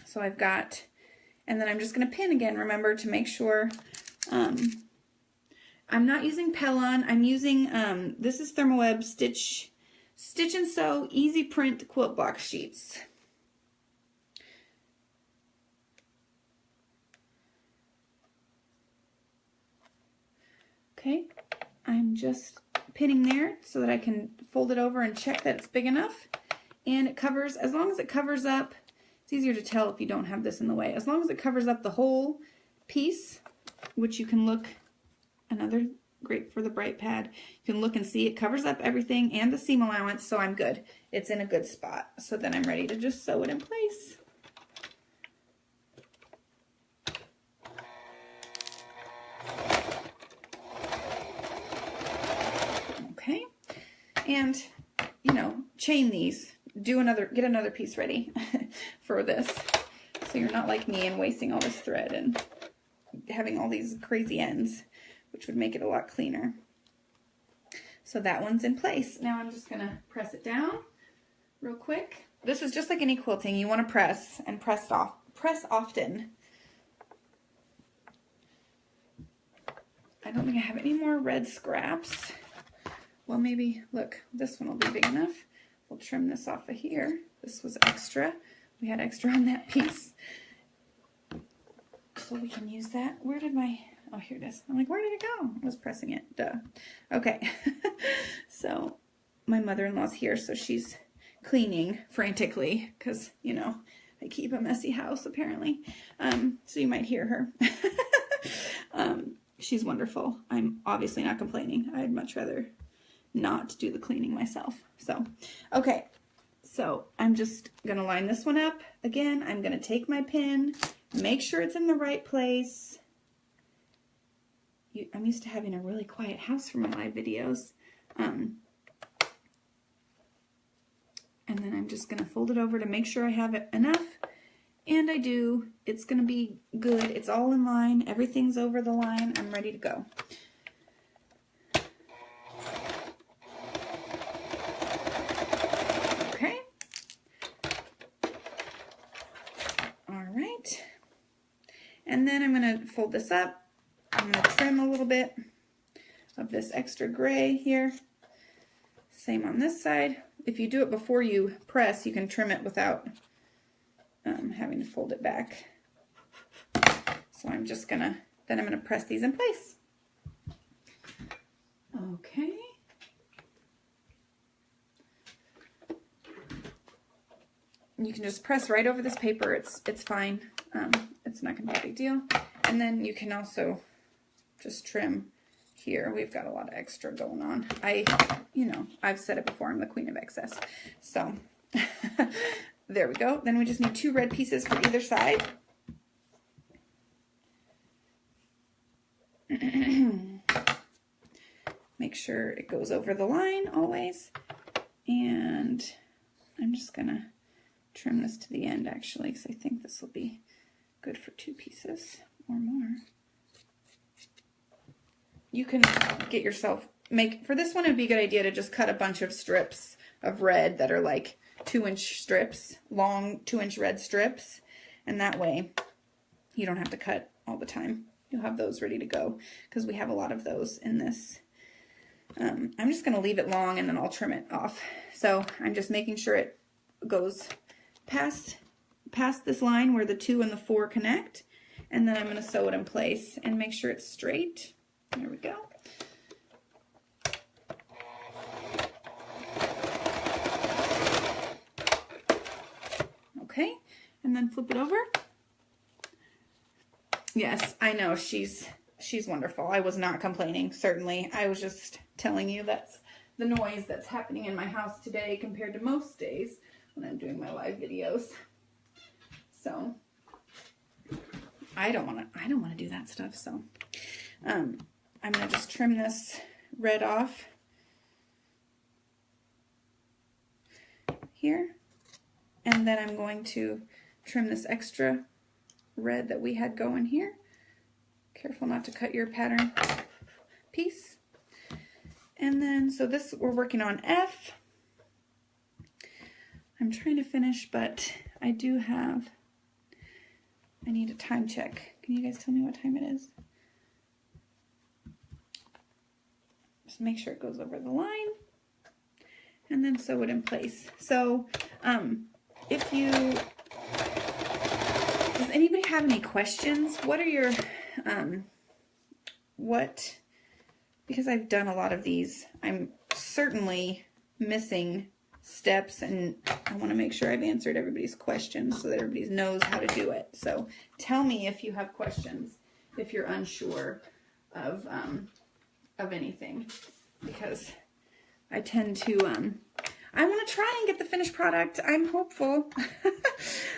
So I've got, and then I'm just going to pin again, remember, to make sure. I'm not using Pellon. I'm using, this is Thermoweb Stitch and Sew Easy Print Quilt Box Sheets. Okay, I'm just pinning there so that I can fold it over and check that it's big enough. And it covers, as long as it covers up, it's easier to tell if you don't have this in the way. As long as it covers up the whole piece, which you can look, another great for the bright pad, you can look and see it covers up everything and the seam allowance, so I'm good. It's in a good spot. So then I'm ready to just sew it in place. Okay, and you know, chain these. Get another piece ready for this, so you're not like me and wasting all this thread and having all these crazy ends, which would make it a lot cleaner. So that one's in place. Now I'm just gonna press it down real quick. This is just like any quilting. You want to press and press often. I don't think I have any more red scraps. Well, maybe, look, this one will be big enough. We'll trim this off of here. This was extra. We had extra on that piece. So we can use that. Where did my, oh, here it is. I'm like, where did it go? I was pressing it, duh. Okay, so my mother-in-law's here, so she's cleaning frantically because, you know, I keep a messy house apparently. So you might hear her. She's wonderful. I'm obviously not complaining. I'd much rather not do the cleaning myself. So, okay, so I'm just gonna line this one up. Again, I'm gonna take my pin, make sure it's in the right place. I'm used to having a really quiet house for my live videos. And then I'm just gonna fold it over to make sure I have it enough. And I do. It's gonna be good. It's all in line. Everything's over the line. I'm ready to go. Okay. All right. And then I'm gonna fold this up. I'm gonna trim a little bit of this extra gray here. Same on this side. If you do it before you press, you can trim it without having to fold it back. So I'm just gonna, then I'm gonna press these in place. Okay. You can just press right over this paper. It's fine. It's not gonna be a big deal. And then you can also just trim here. We've got a lot of extra going on. You know, I've said it before, I'm the queen of excess. So there we go. Then we just need 2 red pieces for either side. Make sure it goes over the line always. And I'm just gonna trim this to the end actually, because I think this will be good for 2 pieces or more. You can get yourself for this one, it'd be a good idea to just cut a bunch of strips of red that are like 2-inch strips, long 2-inch red strips. And that way you don't have to cut all the time. You'll have those ready to go because we have a lot of those in this. I'm just going to leave it long and then I'll trim it off. So I'm just making sure it goes past this line where the 2 and the 4 connect. And then I'm going to sew it in place and make sure it's straight. There we go. Okay, and then flip it over. Yes, I know, she's wonderful. I was not complaining, certainly. I was just telling you that's the noise that's happening in my house today compared to most days when I'm doing my live videos. So I don't want to do that stuff. So I'm gonna just trim this red off here, and then I'm going to trim this extra red that we had going here. Careful not to cut your pattern piece. And then, so this, we're working on F. I'm trying to finish, but I need a time check. Can you guys tell me what time it is? Just make sure it goes over the line and then sew it in place. So, does anybody have any questions? What are your, because I've done a lot of these, I'm certainly missing steps, and I want to make sure I've answered everybody's questions so that everybody knows how to do it. So tell me if you have questions, if you're unsure of anything, because I tend to, I want to try and get the finished product. I'm hopeful.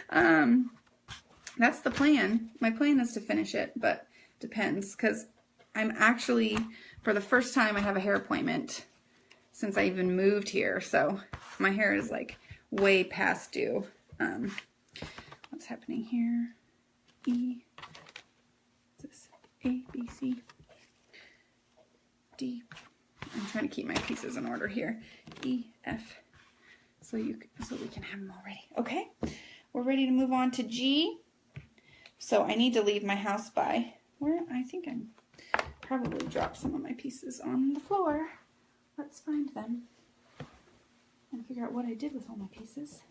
That's the plan. My plan is to finish it, but depends, because I'm actually, for the first time, I have a hair appointment since I even moved here. So my hair is like way past due. What's happening here? E. Is this A, B, C, D? I'm trying to keep my pieces in order here. E, F. So we can have them all ready. Okay, we're ready to move on to G. So I need to leave my house by where I think I probably dropped some of my pieces on the floor. Let's find them and figure out what I did with all my pieces.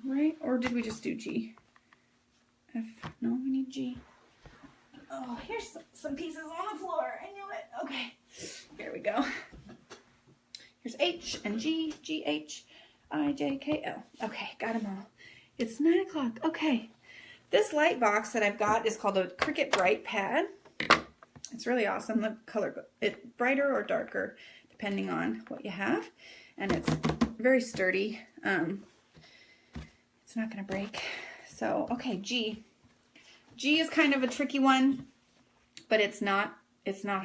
Right? Or did we just do G? F. No, we need G. Oh, here's some pieces on the floor. I knew it. Okay. Here we go. Here's H and G, G, H, I, J, K, L. Okay, got them all. It's 9 o'clock. Okay. This light box that I've got is called a Cricut Bright Pad. It's really awesome. The color, it's brighter or darker, depending on what you have. And it's very sturdy. It's not going to break. So, okay, G. G is kind of a tricky one, but it's not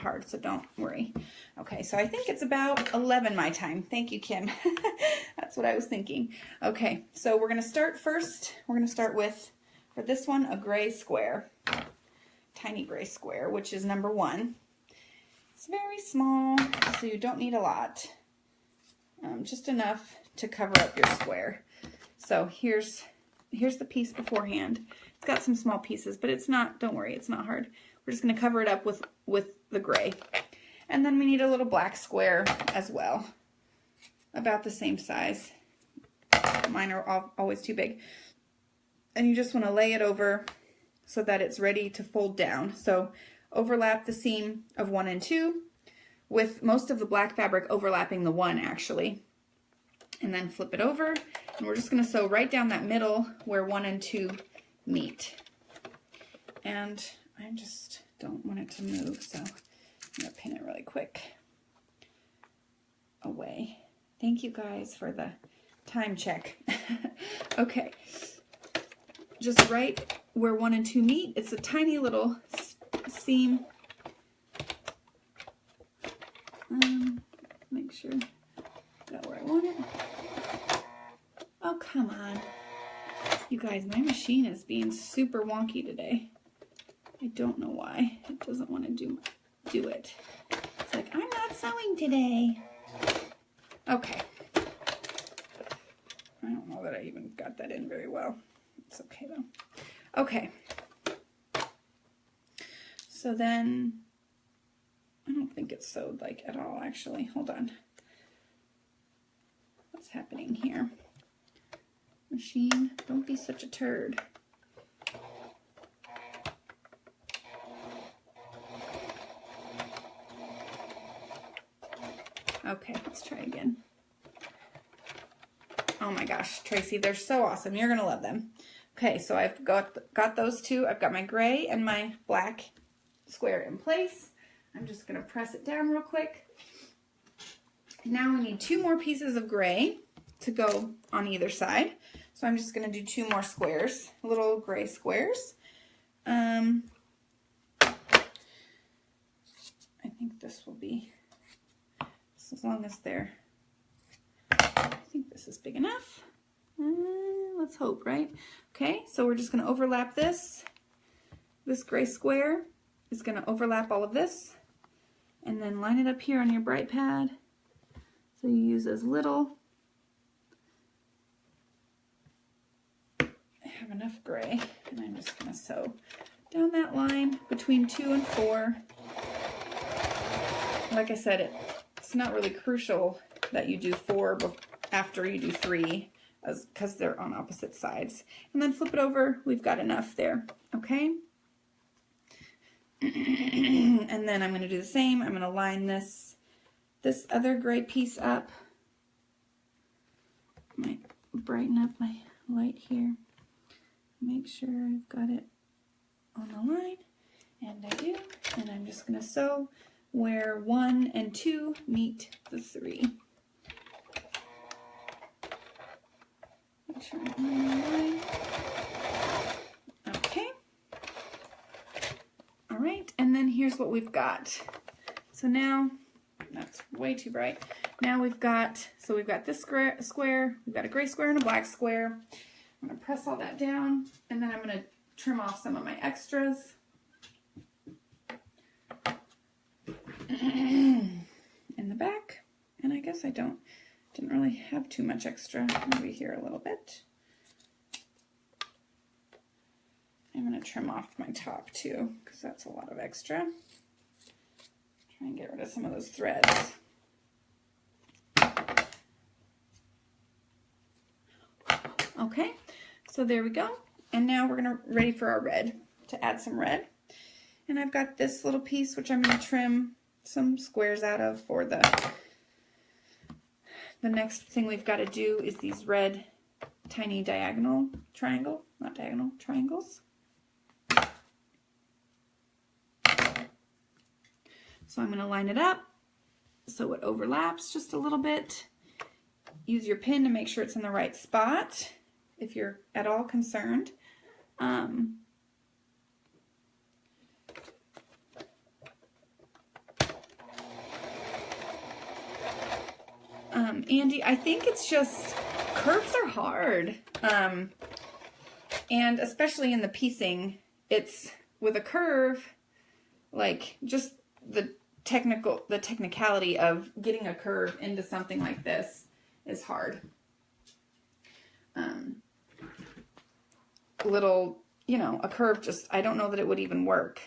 hard, so don't worry. Okay, so I think it's about 11 my time. Thank you, Kim. That's what I was thinking. Okay, so we're going to start first. We're going to start with, for this one, a gray square. Tiny gray square, which is number 1. It's very small, so you don't need a lot. Just enough to cover up your square. So here's the piece beforehand. It's got some small pieces, but it's not, don't worry, it's not hard. We're just going to cover it up with the gray. And then we need a little black square as well, about the same size. Mine are always too big. And you just want to lay it over so that it's ready to fold down. So overlap the seam of 1 and 2, with most of the black fabric overlapping the 1 actually. And then flip it over, and we're just going to sew right down that middle where 1 and 2 meet. And I just don't want it to move, so I'm going to pin it really quick away. Thank you guys for the time check. Okay, just right where 1 and 2 meet, it's a tiny little seam. Make sure I got where I want it. Oh, come on. You guys, my machine is being super wonky today. I don't know why. It doesn't want to do do it. It's like, I'm not sewing today. Okay. I don't know that I even got that in very well. It's okay though. Okay. So then, I don't think it's sewed like at all actually. Hold on. What's happening here? Machine, don't be such a turd. Okay, let's try again. Oh my gosh, Tracy, they're so awesome. You're gonna love them. Okay, so I've got those two. I've got my gray and my black square in place. I'm just gonna press it down real quick. Now we need 2 more pieces of gray to go on either side. So I'm just gonna do 2 more squares, little gray squares. I think this will be, as long as they're, I think this is big enough. Let's hope, right? Okay, so we're just gonna overlap this. This gray square is gonna overlap all of this, and then line it up here on your bright pad. So you use as little. I have enough gray, and I'm just gonna sew down that line between 2 and 4. Like I said, it's not really crucial that you do 4 after you do 3, because they're on opposite sides. And then flip it over, we've got enough there, okay? And then I'm going to do the same. I'm going to line this other gray piece up. Might brighten up my light here. Make sure I've got it on the line, and I do. And I'm just going to sew where 1 and 2 meet the 3. Make sure I'm on the line. Okay. All right, and then here's what we've got. So now, that's way too bright. Now we've got this square, we've got a gray square and a black square. I'm gonna press all that down, and then I'm gonna trim off some of my extras. In the back, and I guess I didn't really have too much extra. Maybe here a little bit. I'm going to trim off my top too, because that's a lot of extra. Try and get rid of some of those threads. Okay, so there we go. And now we're ready for our red, to add some red. And I've got this little piece which I'm going to trim some squares out of for the next thing we've got to do is these red tiny triangles. So I'm going to line it up so it overlaps just a little bit. Use your pin to make sure it's in the right spot if you're at all concerned. Andy, I think it's just, curves are hard. And especially in the piecing, it's with a curve, like just the technicality of getting a curve into something like this is hard. A curve just, I don't know that it would even work.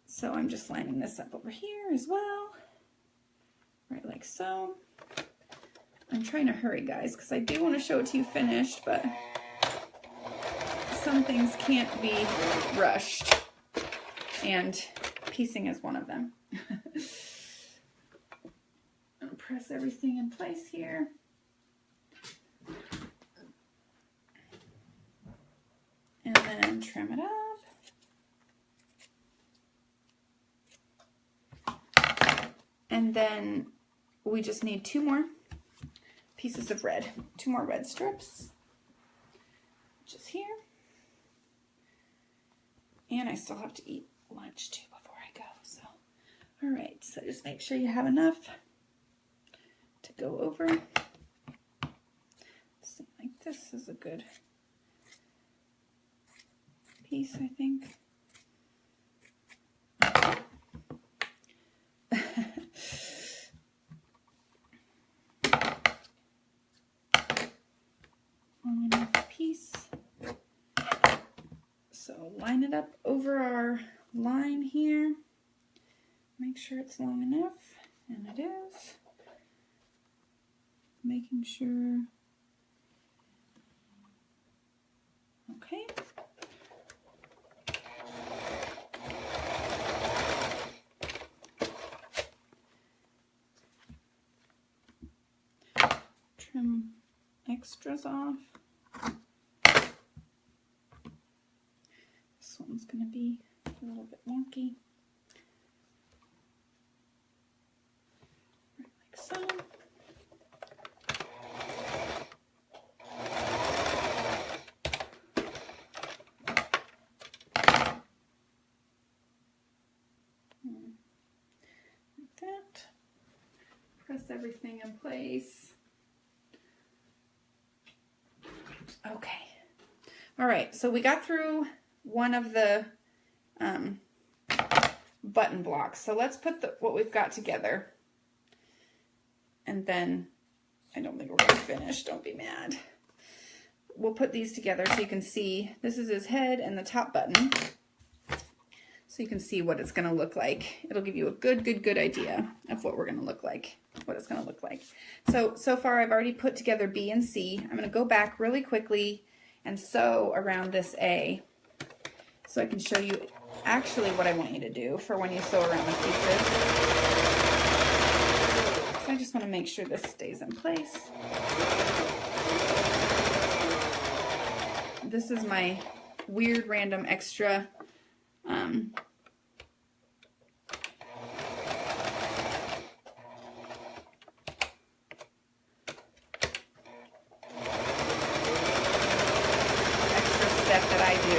So I'm just lining this up over here as well. Right, like so. I'm trying to hurry, guys, because I do want to show it to you finished, but some things can't be rushed, and piecing is one of them. I'm gonna press everything in place here. And then trim it up. And then we just need 2 more pieces of red, 2 more red strips, which is here. And I still have to eat lunch too before I go, so. All right, so just make sure you have enough to go over. Something like this is a good piece, I think. it up over our line here. Make sure it's long enough, and it is. Making sure. Okay. Trim extras off. This one's going to be a little bit wonky. Like so. Like that. Press everything in place. Okay. All right, so we got through one of the button blocks. So let's put what we've got together. And then, I don't think we're going to finish, don't be mad. We'll put these together so you can see, this is his head and the top button. So you can see what it's going to look like. It'll give you a good idea of what we're going to look like, what it's going to look like. So far I've already put together B and C. I'm going to go back really quickly and sew around this A so I can show you actually what I want you to do for when you sew around the pieces. So I just want to make sure this stays in place. This is my weird random extra step that I do.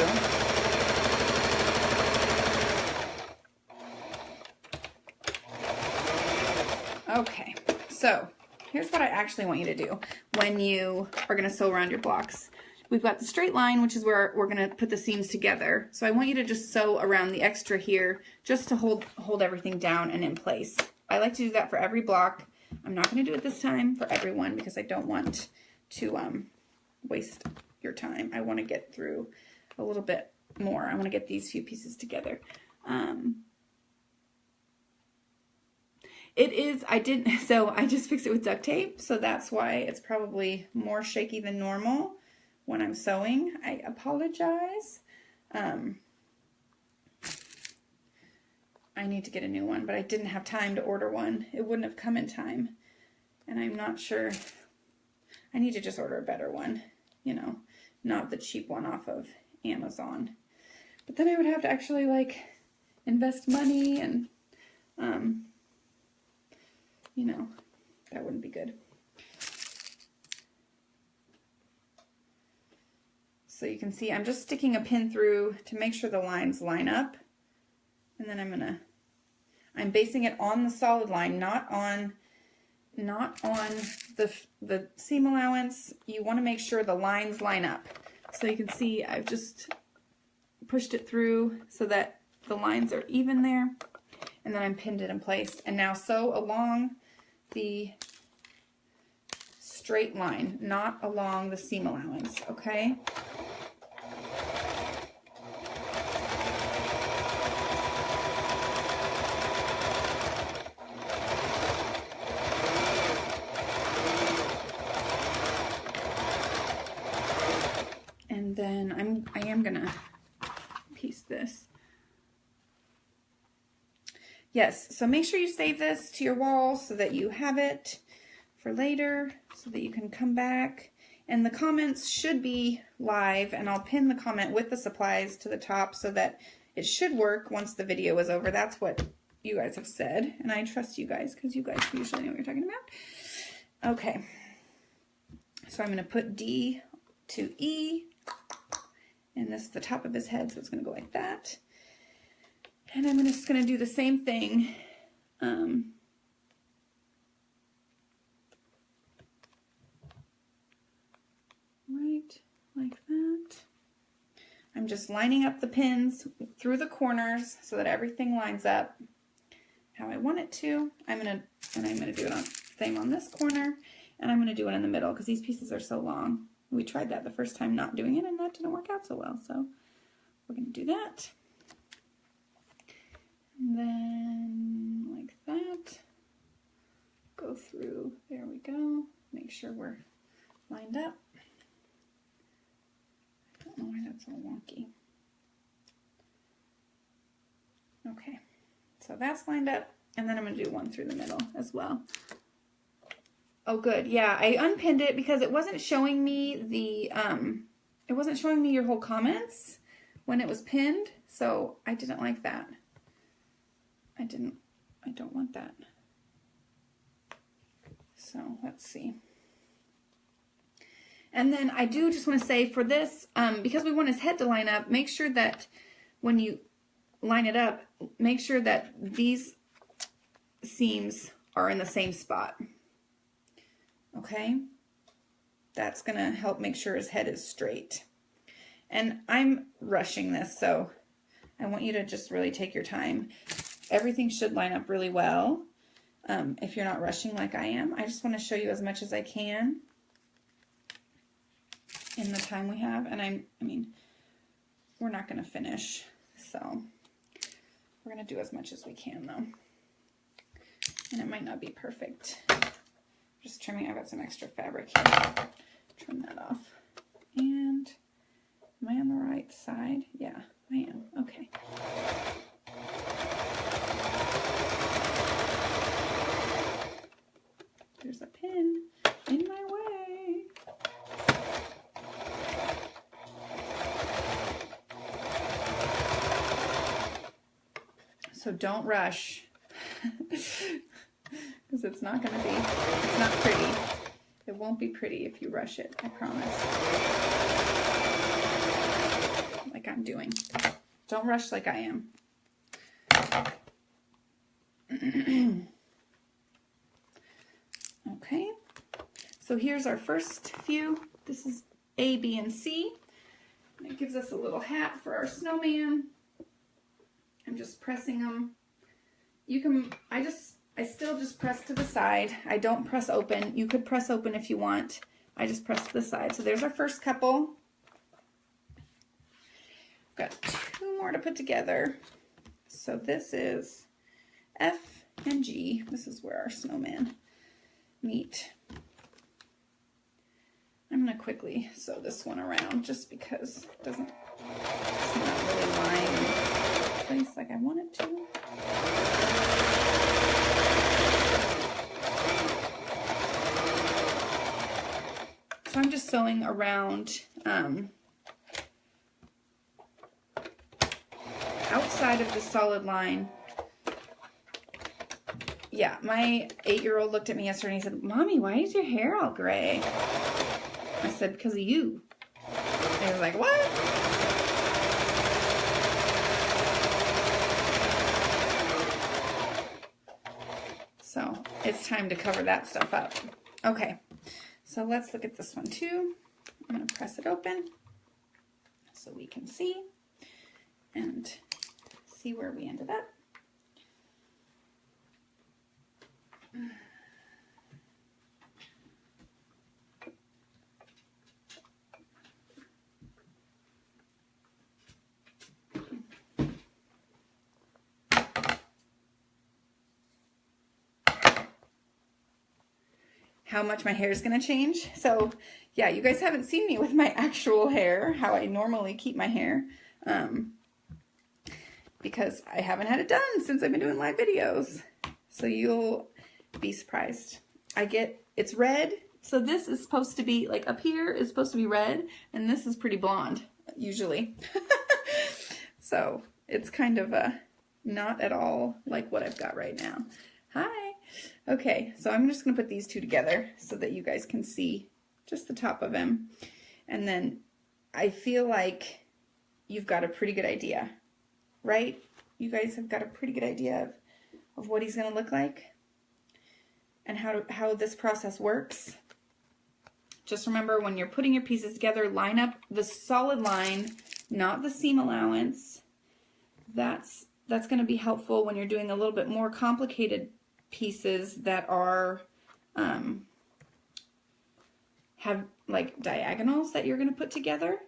Okay, so here's what I actually want you to do when you are going to sew around your blocks. We've got the straight line, which is where we're going to put the seams together. So I want you to just sew around the extra here just to hold everything down and in place. I like to do that for every block. I'm not going to do it this time for everyone because I don't want to waste your time. I want to get through a little bit more. I want to get these few pieces together. So I just fixed it with duct tape, so that's why it's probably more shaky than normal when I'm sewing. I apologize. I need to get a new one, but I didn't have time to order one. It wouldn't have come in time, and I'm not sure. I need to just order a better one, you know, not the cheap one off of Amazon. But then I would have to actually like invest money and, you know, that wouldn't be good. So you can see I'm just sticking a pin through to make sure the lines line up. And then I'm basing it on the solid line, not on the seam allowance. You want to make sure the lines line up. So you can see I've just pushed it through so that the lines are even there. And then I'm pinned it in place. And now sew along the straight line, not along the seam allowance, okay? And then I am gonna piece this. Yes, so make sure you save this to your wall so that you have it for later, so that you can come back. And the comments should be live, and I'll pin the comment with the supplies to the top so that it should work once the video is over. That's what you guys have said, and I trust you guys because you guys usually know what you're talking about. Okay, so I'm going to put D to E, and this is the top of his head, so it's going to go like that. And I'm just going to do the same thing. Right like that. I'm just lining up the pins through the corners so that everything lines up how I want it to. I'm gonna do it same on this corner, and I'm gonna do it in the middle because these pieces are so long. We tried that the first time not doing it, and that didn't work out so well. So we're going to do that. And then like that. Go through, there we go. Make sure we're lined up. I don't know why that's all wonky. Okay, so that's lined up, and then I'm going to do one through the middle as well. Oh, good. Yeah, I unpinned it because it wasn't showing me the, it wasn't showing me your whole comments when it was pinned, so I didn't like that. I don't want that. So let's see. And then I do just want to say for this, because we want his head to line up, make sure that when you line it up, make sure that these seams are in the same spot. Okay? That's going to help make sure his head is straight. And I'm rushing this, so I want you to just really take your time. Everything should line up really well. If you're not rushing like I am, I just want to show you as much as I can in the time we have. And I mean, we're not going to finish, so we're going to do as much as we can though. And it might not be perfect. Just trimming, I've got some extra fabric here. Trim that off. And am I on the right side? Yeah, I am. Okay. There's a pin in my way. So don't rush, because it's not going to be, it's not pretty. It won't be pretty if you rush it, I promise. Like I'm doing. Don't rush like I am. Okay, so here's our first few. This is A, B, and C. And it gives us a little hat for our snowman. I'm just pressing them. You can, I still just press to the side. I don't press open. You could press open if you want. I just press to the side. So there's our first couple. Got 2 more to put together. So this is F and G. This is where our snowman meet. I'm going to quickly sew this one around just because it's not really lying in place like I want it to. So I'm just sewing around outside of the solid line. Yeah, my 8-year-old looked at me yesterday and he said, "Mommy, why is your hair all gray?" I said, "Because of you." And he was like, "What?" So it's time to cover that stuff up. Okay, so let's look at this one too. I'm going to press it open so we can see and see where we ended up. How much my hair is going to change. So yeah, you guys haven't seen me with my actual hair, how I normally keep my hair, because I haven't had it done since I've been doing live videos. So you'll be surprised. It's red. So this is supposed to be, like up here is supposed to be red, and this is pretty blonde, usually. So it's kind of not at all like what I've got right now. Hi. Okay, so I'm just going to put these two together so that you guys can see just the top of him. And then I feel like you've got a pretty good idea, right? You guys have got a pretty good idea of what he's going to look like and how this process works. Just remember, when you're putting your pieces together, line up the solid line, not the seam allowance. That's going to be helpful when you're doing a little bit more complicated pieces that are have like diagonals that you're going to put together.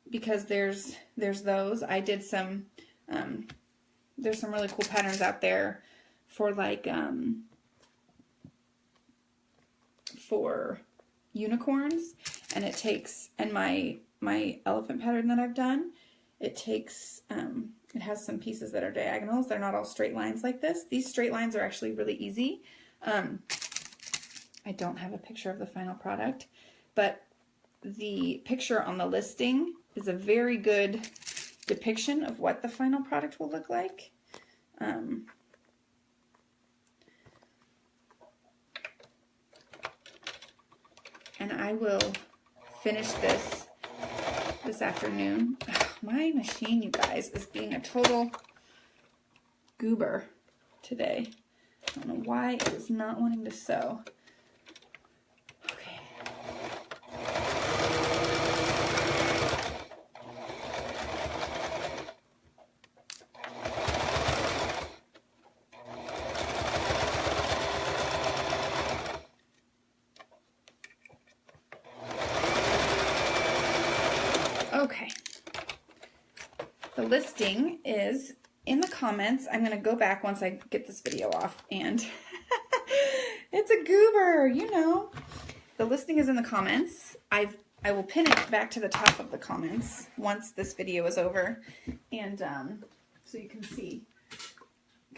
because there's those. I did some, there's some really cool patterns out there for like, for unicorns, and it takes, and my elephant pattern that I've done, it takes, it has some pieces that are diagonals. They're not all straight lines like this. These straight lines are actually really easy. I don't have a picture of the final product, but the picture on the listing is a very good depiction of what the final product will look like. And I will finish this afternoon. Ugh, my machine, you guys, is being a total goober today. I don't know why it is not wanting to sew. Okay. Okay. The listing is in the comments. I'm going to go back once I get this video off, and it's a goober, you know. The listing is in the comments. I will pin it back to the top of the comments once this video is over, and so you can see,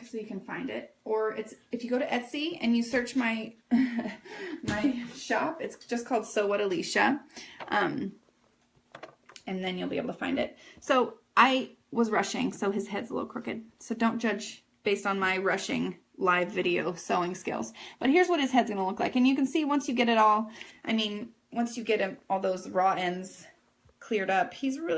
so you can find it. Or it's, if you go to Etsy and you search my my shop, it's just called Sew What Alicia, and then you'll be able to find it. So I was rushing, so his head's a little crooked. So don't judge based on my rushing live video sewing skills. But here's what his head's gonna look like. And you can see once you get it all, I mean, once you get him, all those raw ends cleared up, he's gonna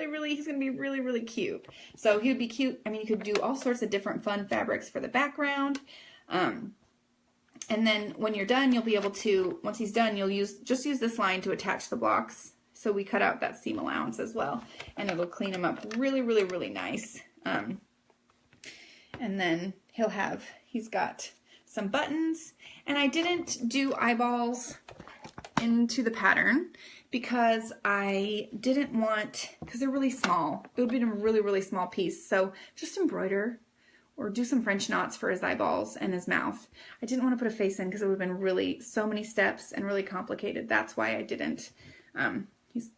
be really cute. So he would be cute. I mean, you could do all sorts of different fun fabrics for the background. And then when you're done, you'll be able to, once he's done, you'll just use this line to attach the blocks. So we cut out that seam allowance as well, and it'll clean him up really nice. And then he's got some buttons, and I didn't do eyeballs into the pattern because I didn't want, because they're really small. It would be a really small piece. So just embroider or do some French knots for his eyeballs and his mouth. I didn't want to put a face in because it would have been really so many steps and really complicated. That's why I didn't.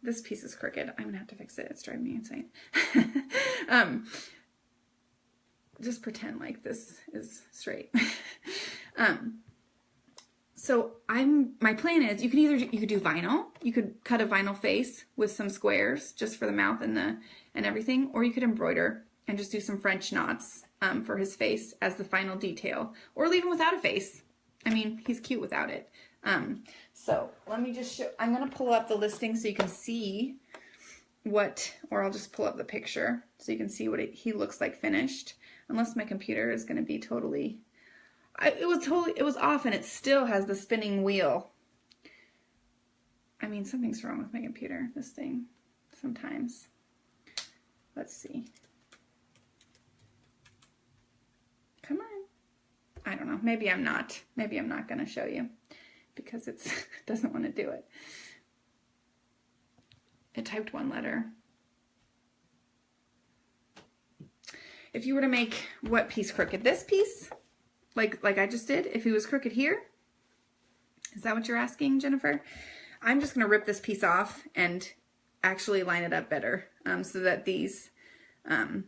This piece is crooked. I'm gonna have to fix it. It's driving me insane. Just pretend like this is straight. So my plan is, you could do vinyl. You could cut a vinyl face with some squares just for the mouth and everything, or you could embroider and just do some French knots for his face as the final detail, or leave him without a face. I mean, he's cute without it. So let me just show, I'm going to pull up the listing so you can see or I'll just pull up the picture so you can see what he looks like finished, unless my computer is going to be totally, it was off, and it still has the spinning wheel. I mean, something's wrong with my computer, this thing, sometimes. Let's see. Come on. I don't know. Maybe I'm not going to show you, because it doesn't want to do it. It typed one letter. If you were to make what piece crooked? This piece? Like I just did? If he was crooked here? Is that what you're asking, Jennifer? I'm just going to rip this piece off and actually line it up better, so that these are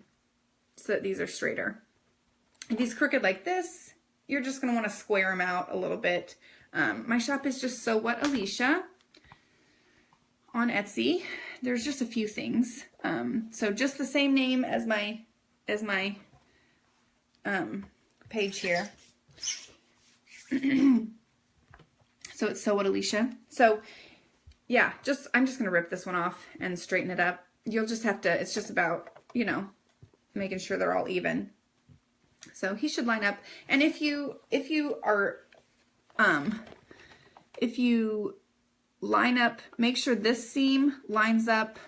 straighter. If he's crooked like this, you're just going to want to square them out a little bit. My shop is just Sew What Alicia on Etsy. There's just a few things. So just the same name as my page here. So it's Sew What Alicia. So yeah, I'm just gonna rip this one off and straighten it up. You'll just have to, it's just about, you know, making sure they're all even. So he should line up. And if you line up, make sure this seam lines up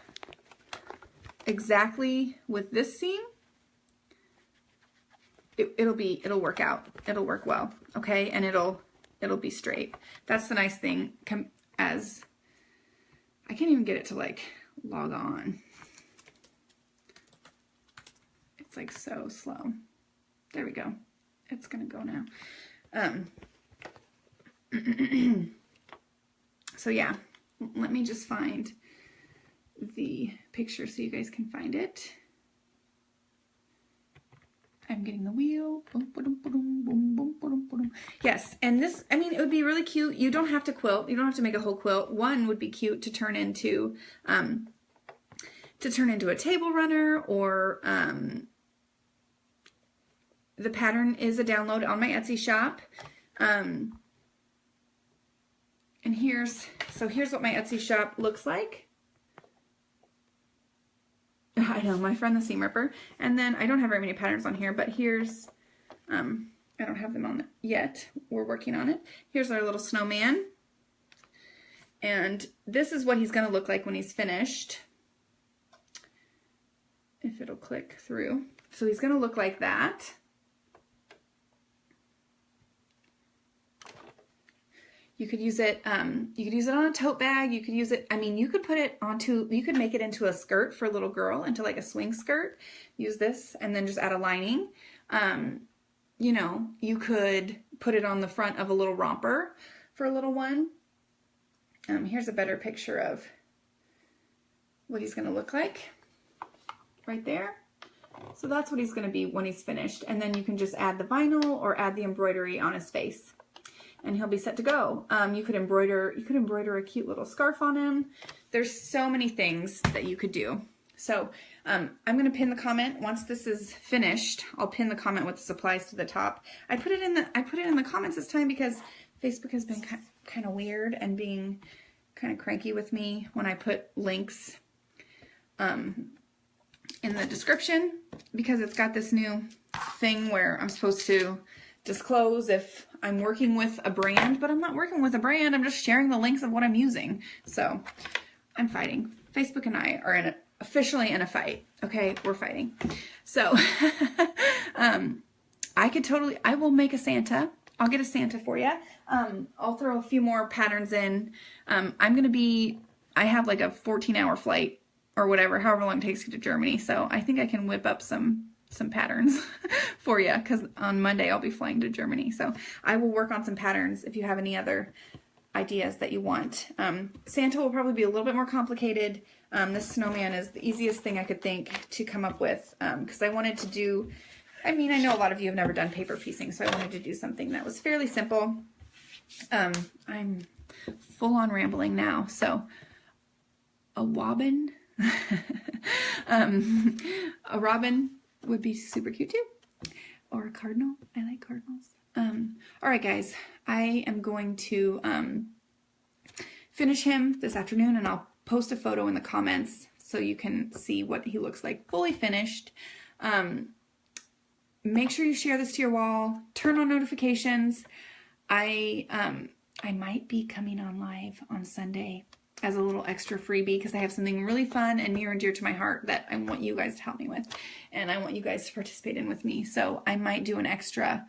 exactly with this seam, it'll work out. It'll work well, okay? And it'll be straight. That's the nice thing. As I can't even get it to like log on. It's like so slow. There we go. It's gonna go now. So yeah, let me just find the picture so you guys can find it. I'm getting the wheel. Yes, and this, I mean, it would be really cute. You don't have to quilt. You don't have to make a whole quilt. One would be cute to turn into a table runner, or the pattern is a download on my Etsy shop. And here's what my Etsy shop looks like. I know, my friend the seam ripper. And then I don't have very many patterns on here, but here's, I don't have them on yet. We're working on it. Here's our little snowman. And this is what he's going to look like when he's finished. If it'll click through. So he's going to look like that. You could use it on a tote bag. You could use it, I mean, you could put it onto, you could make it into a skirt for a little girl, into like a swing skirt. Use this and then just add a lining. You know, you could put it on the front of a little romper for a little one. Here's a better picture of what he's going to look like right there. So that's what he's going to be when he's finished. And then you can just add the vinyl or add the embroidery on his face, and he'll be set to go. You could embroider a cute little scarf on him. There's so many things that you could do. So I'm going to pin the comment once this is finished. I'll pin the comment with the supplies to the top. I put it in the comments this time because Facebook has been kind of weird and being kind of cranky with me when I put links in the description, because it's got this new thing where I'm supposed to disclose if I'm working with a brand, but I'm not working with a brand. I'm just sharing the links of what I'm using. So I'm fighting. Facebook and I are officially in a fight. Okay, we're fighting. So I will make a Santa. I'll get a Santa for you. I'll throw a few more patterns in. I have like a 14-hour flight or whatever, however long it takes to get to Germany. So I think I can whip up some patterns for you, because on Monday I'll be flying to Germany. So I will work on some patterns if you have any other ideas that you want. Santa will probably be a little bit more complicated. This snowman is the easiest thing I could think to come up with, because I wanted to do, I mean, I know a lot of you have never done paper piecing, so I wanted to do something that was fairly simple. I'm full on rambling now. So a wobbin, a robin would be super cute too, or a cardinal. I like cardinals. All right, guys, I am going to finish him this afternoon, and I'll post a photo in the comments so you can see what he looks like fully finished. Make sure you share this to your wall. Turn on notifications. I might be coming on live on Sunday as a little extra freebie, because I have something really fun and near and dear to my heart that I want you guys to help me with, and I want you guys to participate in with me. So I might do an extra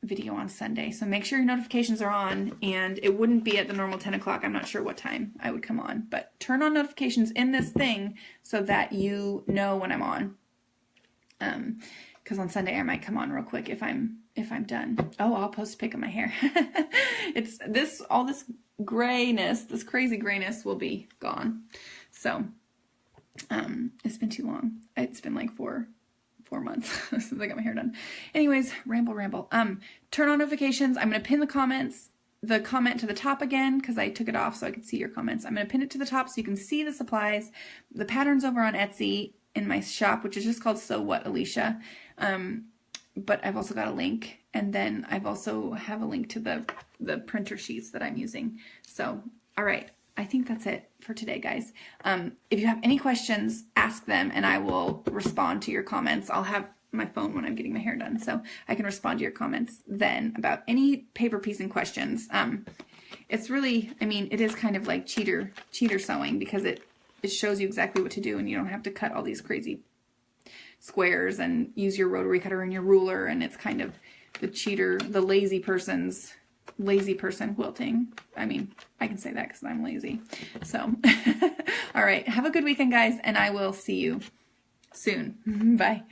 video on Sunday. So make sure your notifications are on, and it wouldn't be at the normal 10 o'clock. I'm not sure what time I would come on, but turn on notifications in this thing so that you know when I'm on. Because on Sunday I might come on real quick if I'm done. Oh, I'll post a pic of my hair. It's all this grayness, this crazy grayness will be gone. So it's been too long. It's been like four months since I got my hair done. Anyways, ramble. Turn on notifications. I'm gonna pin the comment to the top again, because I took it off so I could see your comments. I'm gonna pin it to the top so you can see the supplies, the patterns over on Etsy in my shop, which is just called So What Alicia. But I've also got a link, and then I've also have a link to the printer sheets that I'm using. So, all right, I think that's it for today, guys. If you have any questions, ask them, and I will respond to your comments. I'll have my phone when I'm getting my hair done, so I can respond to your comments then about any paper piecing questions. It's really, I mean, it is kind of like cheater sewing, because it shows you exactly what to do, and you don't have to cut all these crazy squares and use your rotary cutter and your ruler, and it's kind of the lazy person quilting. I mean, I can say that because I'm lazy. So, all right, have a good weekend, guys, and I will see you soon. Bye.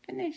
Finish.